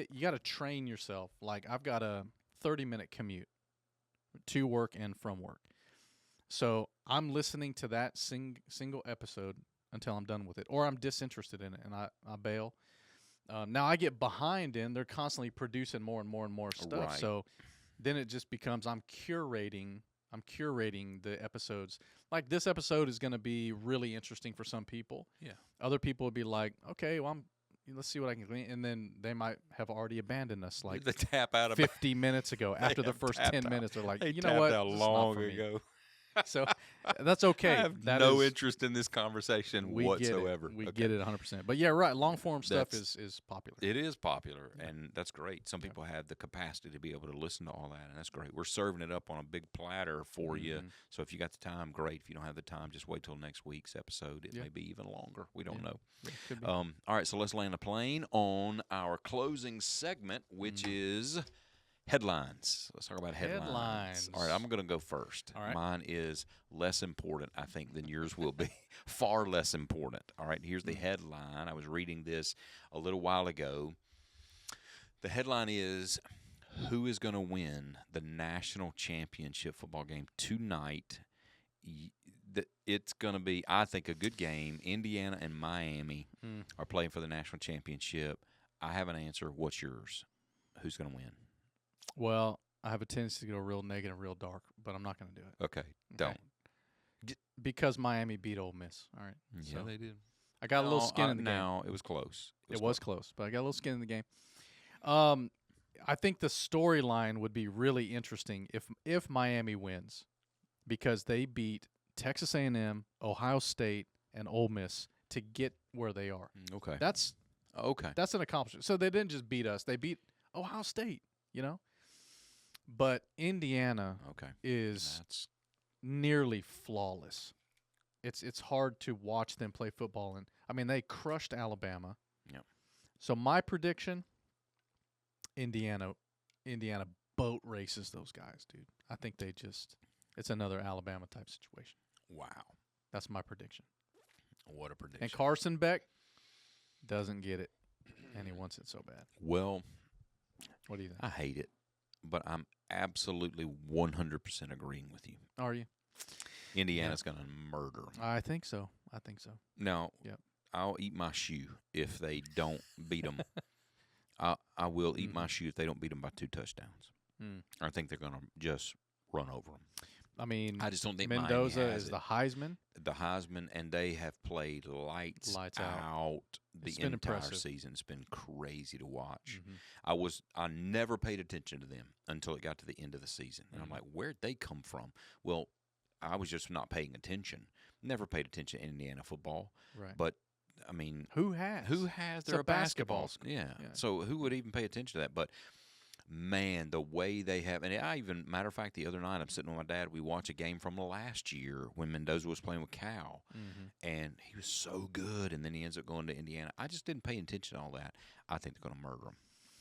Speaker 3: you got to train yourself. Like I've got a 30-minute commute to work and from work. So I'm listening to that single episode until I'm done with it, or I'm disinterested in it and I bail. Now I get behind in. They're constantly producing more and more and more stuff.
Speaker 2: Right.
Speaker 3: So then it just becomes I'm curating the episodes. Like this episode is going to be really interesting for some people.
Speaker 2: Yeah.
Speaker 3: Other people would be like, okay, well let's see what I can glean, and then they might have already abandoned us like
Speaker 2: the tap out of
Speaker 3: 50 minutes ago. After the
Speaker 2: have
Speaker 3: first
Speaker 2: tapped
Speaker 3: 10
Speaker 2: out.
Speaker 3: minutes, they're like,
Speaker 2: They
Speaker 3: you know
Speaker 2: tapped
Speaker 3: what?
Speaker 2: out
Speaker 3: This is not
Speaker 2: long
Speaker 3: for me.
Speaker 2: ago.
Speaker 3: So that's okay.
Speaker 2: I have
Speaker 3: That
Speaker 2: no
Speaker 3: is-
Speaker 2: interest in this conversation
Speaker 3: we
Speaker 2: whatsoever.
Speaker 3: Get it. We
Speaker 2: Okay.
Speaker 3: get it 100%. But yeah, right. Long form stuff
Speaker 2: That's-
Speaker 3: is popular.
Speaker 2: It is popular, and that's great. Some people have the capacity to be able to listen to all that, and that's great. We're serving it up on a big platter for you.
Speaker 3: Mhm.
Speaker 2: So if you got the time, great. If you don't have the time, just wait till next week's episode. It
Speaker 3: Yeah.
Speaker 2: may be even longer. We don't
Speaker 3: Yeah.
Speaker 2: know.
Speaker 3: Yeah, could be.
Speaker 2: All right, so let's land a plane on our closing segment, which is headlines. Let's talk about headlines. All right, I'm going to go first.
Speaker 3: All right.
Speaker 2: Mine is less important, I think, than yours will be. Far less important. All right, here's the headline. I was reading this a little while ago. The headline is, who is going to win the national championship football game tonight? It's going to be, I think, a good game. Indiana and Miami are playing for the national championship. I have an answer. What's yours? Who's going to win?
Speaker 3: Well, I have a tendency to go real negative, real dark, but I'm not going to do it.
Speaker 2: Okay, don't.
Speaker 3: Because Miami beat Ole Miss. All right.
Speaker 2: Yeah,
Speaker 3: So
Speaker 2: they did.
Speaker 3: I got a little skin in the game.
Speaker 2: No, it was close.
Speaker 3: It was close, but I got a little skin in the game. I think the storyline would be really interesting if Miami wins, because they beat Texas A&M, Ohio State, and Ole Miss to get where they are.
Speaker 2: Okay.
Speaker 3: That's
Speaker 2: Okay.
Speaker 3: an accomplishment. So they didn't just beat us; they beat Ohio State. You know, but Indiana
Speaker 2: Okay.
Speaker 3: is
Speaker 2: That's
Speaker 3: nearly flawless. It's hard to watch them play football, and I mean they crushed Alabama.
Speaker 2: Yep.
Speaker 3: So my prediction, Indiana boat races those guys, dude. I think it's another Alabama type situation.
Speaker 2: wow.
Speaker 3: That's my prediction.
Speaker 2: What a prediction.
Speaker 3: And Carson Beck doesn't get it, and he wants it so bad.
Speaker 2: Well,
Speaker 3: What do you think?
Speaker 2: I hate it, but I'm absolutely 100% agreeing with you.
Speaker 3: Are you?
Speaker 2: Indiana's going to murder.
Speaker 3: I think so.
Speaker 2: Now,
Speaker 3: Yep.
Speaker 2: I'll eat my shoe if they don't beat them. I will eat my shoe if they don't beat them by 2 touchdowns.
Speaker 3: Mm.
Speaker 2: I think they're going to just run over them.
Speaker 3: I mean,
Speaker 2: I just don't think
Speaker 3: Mendoza
Speaker 2: Miami has
Speaker 3: is
Speaker 2: it.
Speaker 3: the Heisman.
Speaker 2: The Heisman, and they have played lights
Speaker 3: Lights out.
Speaker 2: out the
Speaker 3: It's been
Speaker 2: entire
Speaker 3: impressive.
Speaker 2: season. It's been crazy to watch.
Speaker 3: Mhm.
Speaker 2: I never paid attention to them until it got to the end of the season. And I'm like, where'd they come from? Well, I was just not paying attention. Never paid attention to Indiana football.
Speaker 3: Right.
Speaker 2: But, I mean,
Speaker 3: Who has?
Speaker 2: It's
Speaker 3: They're
Speaker 2: a basketball?
Speaker 3: school.
Speaker 2: Yeah.
Speaker 3: Yeah.
Speaker 2: So who would even pay attention to that? But, man, the way they have, and I even, matter of fact, the other night I'm sitting with my dad. We watched a game from last year when Mendoza was playing with Cal, and he was so good. And then he ends up going to Indiana. I just didn't pay attention to all that. I think they're going to murder him.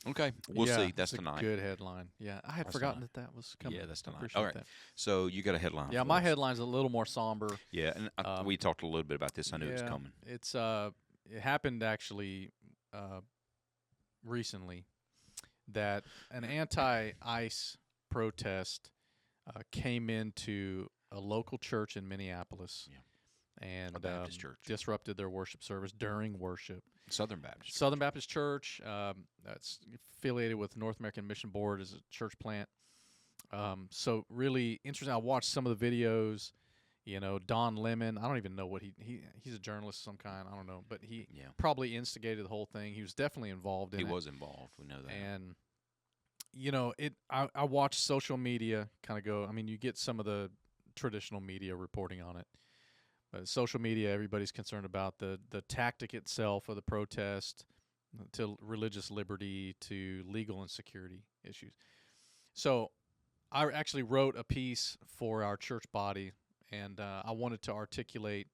Speaker 2: Okay, we'll
Speaker 3: Yeah,
Speaker 2: see. That's
Speaker 3: it's
Speaker 2: tonight.
Speaker 3: a good headline. Yeah, I had
Speaker 2: That's
Speaker 3: forgotten
Speaker 2: tonight.
Speaker 3: that was coming.
Speaker 2: Yeah, that's
Speaker 3: I
Speaker 2: tonight.
Speaker 3: appreciate
Speaker 2: All right.
Speaker 3: that.
Speaker 2: So you got a headline?
Speaker 3: Yeah,
Speaker 2: for
Speaker 3: my
Speaker 2: us.
Speaker 3: headline's a little more somber.
Speaker 2: Yeah, and we talked a little bit about this. I knew it was
Speaker 3: Yeah,
Speaker 2: coming.
Speaker 3: It's it happened actually recently that an anti-ICE protest came into a local church in Minneapolis, and
Speaker 2: A Baptist church.
Speaker 3: disrupted their worship service during worship.
Speaker 2: Southern Baptist.
Speaker 3: Southern Baptist Church, that's affiliated with North American Mission Board, is a church plant. So really interesting. I watched some of the videos. You know, Don Lemon. I don't even know what he's a journalist of some kind. I don't know, but he
Speaker 2: Yeah.
Speaker 3: probably instigated the whole thing. He was definitely involved in
Speaker 2: He
Speaker 3: it.
Speaker 2: was involved. We know that.
Speaker 3: And you know, I watched social media kind of go. I mean, you get some of the traditional media reporting on it, social media, everybody's concerned about the tactic itself of the protest, to religious liberty, to legal and security issues. So I actually wrote a piece for our church body, and I wanted to articulate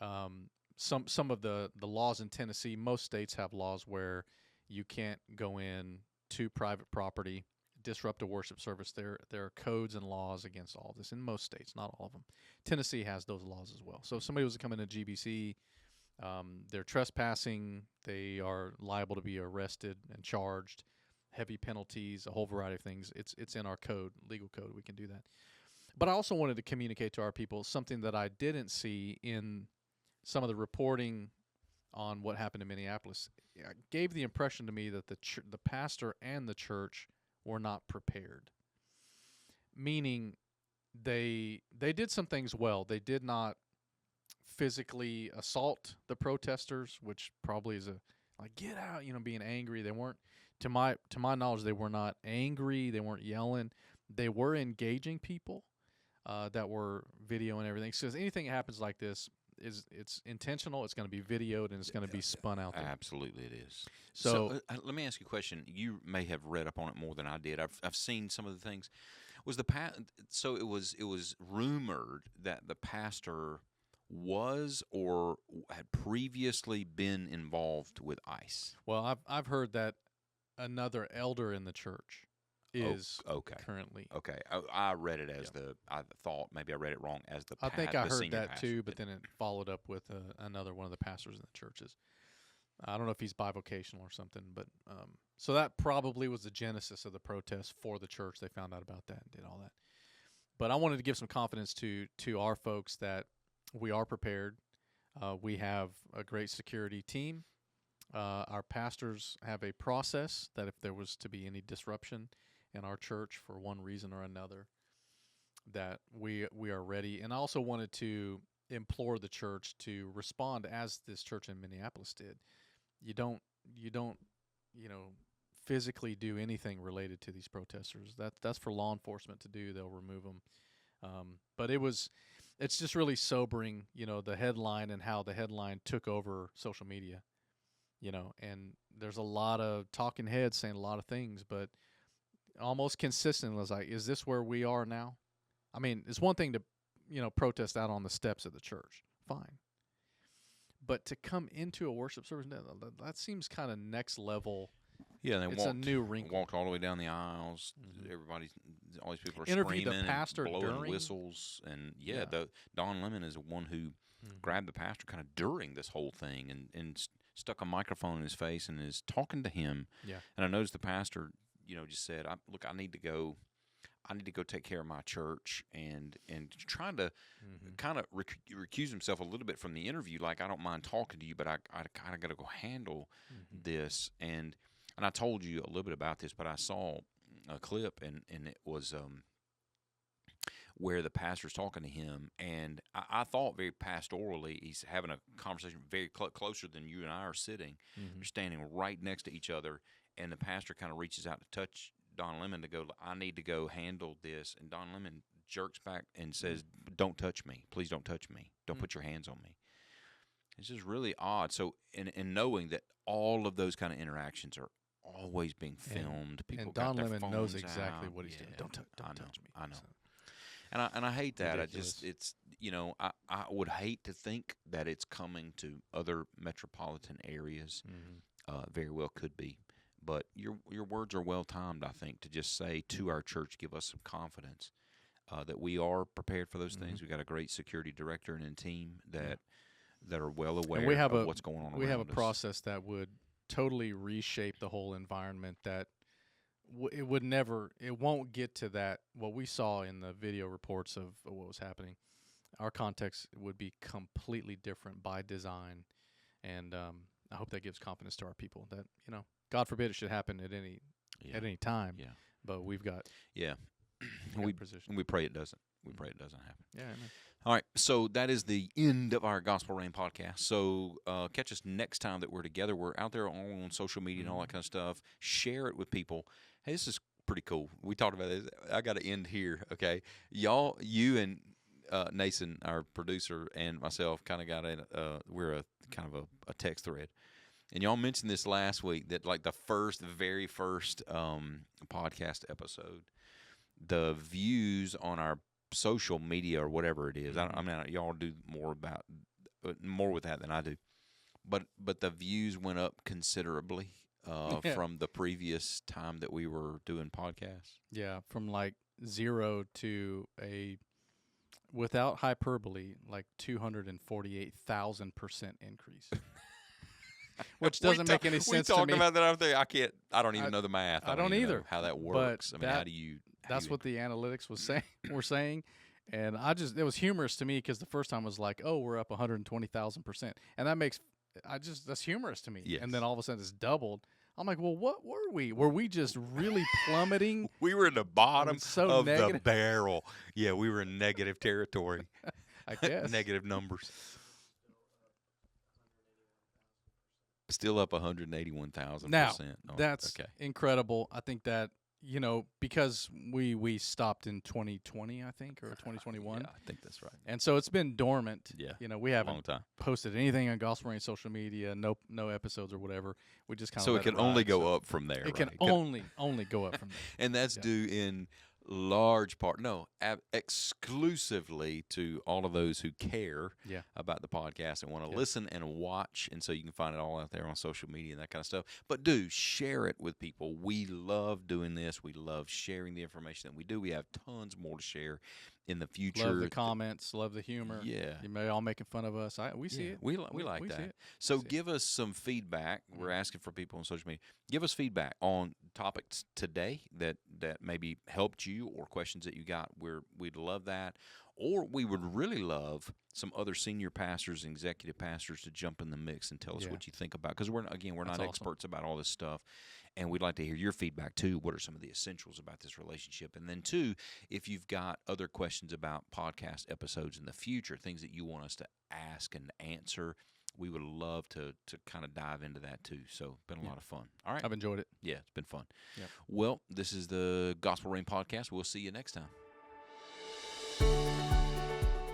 Speaker 3: some of the laws in Tennessee. Most states have laws where you can't go in to private property, disrupt a worship service. There are codes and laws against all this in most states, not all of them. Tennessee has those laws as well. So if somebody was to come into GBC, they're trespassing, they are liable to be arrested and charged, heavy penalties, a whole variety of things. It's in our code, legal code. We can do that. But I also wanted to communicate to our people something that I didn't see in some of the reporting on what happened in Minneapolis. It gave the impression to me that the pastor and the church were not prepared. Meaning, they did some things well. They did not physically assault the protesters, which probably is get out, being angry. They weren't, to my knowledge, they were not angry. They weren't yelling. They were engaging people that were video and everything. So if anything that happens like this, it's intentional. It's going to be videoed and it's going to be spun out there.
Speaker 2: Absolutely, it is.
Speaker 3: So
Speaker 2: let me ask you a question. You may have read up on it more than I did. I've seen some of the things. So it was rumored that the pastor was or had previously been involved with ICE.
Speaker 3: Well, I've heard that another elder in the church is currently.
Speaker 2: Okay, I read it as I thought maybe I read it wrong as the.
Speaker 3: I think I heard that
Speaker 2: pastor.
Speaker 3: too, but then it followed up with another one of the pastors in the churches. I don't know if he's bivocational or something, but so that probably was the genesis of the protest for the church. They found out about that and did all that. But I wanted to give some confidence to our folks that we are prepared. We have a great security team. Our pastors have a process that if there was to be any disruption in our church for one reason or another, that we are ready. And I also wanted to implore the church to respond as this church in Minneapolis did. You don't physically do anything related to these protesters. That's for law enforcement to do. They'll remove them. But it's just really sobering, the headline and how the headline took over social media, and there's a lot of talking heads saying a lot of things, but almost consistent was like, is this where we are now? I mean, it's one thing to, protest out on the steps of the church. Fine. But to come into a worship service, that seems kind of next level.
Speaker 2: Yeah,
Speaker 3: it's a new wrinkle.
Speaker 2: Walked all the way down the aisles. Mm-hmm. All these people are
Speaker 3: interviewed
Speaker 2: screaming
Speaker 3: the pastor
Speaker 2: and blowing
Speaker 3: during
Speaker 2: whistles, and Don Lemon is the one who grabbed the pastor kind of during this whole thing and stuck a microphone in his face and is talking to him.
Speaker 3: Yeah,
Speaker 2: and I noticed the pastor, just said, "Look, I need to go take care of my church," and trying to kind of recuse himself a little bit from the interview. Like, I don't mind talking to you, but I kind of got to go handle this. And I told you a little bit about this, but I saw a clip, and it was where the pastor's talking to him, and I thought very pastorally. He's having a conversation very closer than you and I are sitting. They're standing right next to each other, and the pastor kind of reaches out to touch Don Lemon to go, I need to go handle this. And Don Lemon jerks back and says, don't touch me. Please don't touch me. Don't put your hands on me. It's just really odd. So, in knowing that all of those kind of interactions are always being filmed, people
Speaker 3: and
Speaker 2: got
Speaker 3: Don
Speaker 2: their
Speaker 3: Lemon
Speaker 2: phones
Speaker 3: knows exactly
Speaker 2: out.
Speaker 3: what he's doing. Don't touch me.
Speaker 2: I know.
Speaker 3: So.
Speaker 2: And I hate that.
Speaker 3: Ridiculous.
Speaker 2: It's I would hate to think that it's coming to other metropolitan areas. Very well could be. But your words are well timed, I think, to just say to our church, give us some confidence that we are prepared for those things. We got a great security director and a team that are well aware of what's going on.
Speaker 3: We have a
Speaker 2: us.
Speaker 3: process that would totally reshape the whole environment. That it won't get to that. What we saw in the video reports of what was happening, our context would be completely different by design, and I hope that gives confidence to our people that God forbid it should happen at any time.
Speaker 2: Yeah.
Speaker 3: But we've got position.
Speaker 2: We pray it doesn't. We pray it doesn't happen.
Speaker 3: Yeah. Amen.
Speaker 2: All right. So that is the end of our Gospel Rain podcast. So catch us next time that we're together. We're out there on social media and all that kind of stuff. Share it with people. Hey, this is pretty cool. We talked about this. I got to end here. Okay, y'all, you and Nason, our producer, and myself kind of got in. We're a kind of a text thread, and y'all mentioned this last week that like the very first podcast episode, the views on our social media or whatever it is. I mean, y'all do more with that than I do, but the views went up considerably from the previous time that we were doing podcasts.
Speaker 3: Yeah, from like 0 to without hyperbole, like 248,000% increase. Which doesn't make any sense to me.
Speaker 2: We talked about that out there. I don't even know the math.
Speaker 3: I don't either.
Speaker 2: Know how that works.
Speaker 3: But
Speaker 2: I mean, how do you?
Speaker 3: That's what the analytics were saying, and it was humorous to me because the first time was like, oh, we're up 120,000%, and that's humorous to me.
Speaker 2: Yes.
Speaker 3: And then all of a sudden it's doubled. I'm like, well, what were we? Were we just really plummeting?
Speaker 2: We were in the bottom of
Speaker 3: negative.
Speaker 2: the barrel. Yeah, we were in negative territory.
Speaker 3: I guess.
Speaker 2: Negative numbers. Still up 181,000%.
Speaker 3: Now, that's incredible. I think that, because we stopped in 2020, I think, or 2021.
Speaker 2: Yeah, I think that's right.
Speaker 3: And so it's been dormant.
Speaker 2: Yeah.
Speaker 3: We haven't
Speaker 2: long time.
Speaker 3: posted anything on Gospel Rain social media, no episodes or whatever. We just kind of
Speaker 2: So it can only go up from there.
Speaker 3: It can only go up from there.
Speaker 2: And that's due in large part, exclusively to all of those who care about the podcast and want to listen and watch. And so you can find it all out there on social media and that kind of stuff. But do share it with people. We love doing this. We love sharing the information that we do. We have tons more to share in the future.
Speaker 3: Love the comments. Love the humor.
Speaker 2: Yeah.
Speaker 3: You may all making fun of us. We see it.
Speaker 2: We like that. So give us some feedback. We're asking for people on social media. Give us feedback on topics today that maybe helped you or questions that you got. We'd love that. Or we would really love some other senior pastors and executive pastors to jump in the mix and tell us what you think about. Because we're not experts about all this stuff. And we'd like to hear your feedback, too. What are some of the essentials about this relationship? And then, two, if you've got other questions about podcast episodes in the future, things that you want us to ask and answer, we would love to kind of dive into that, too. So it's been a lot of fun. All right.
Speaker 3: I've enjoyed it.
Speaker 2: Yeah, it's been fun.
Speaker 3: Yeah.
Speaker 2: Well, this is the Gospel Rain Podcast. We'll see you next time.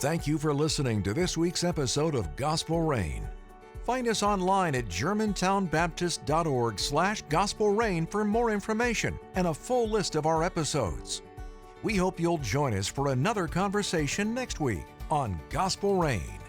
Speaker 1: Thank you for listening to this week's episode of Gospel Rain. Find us online at germantownbaptist.org/gospelrain for more information and a full list of our episodes. We hope you'll join us for another conversation next week on Gospel Rain.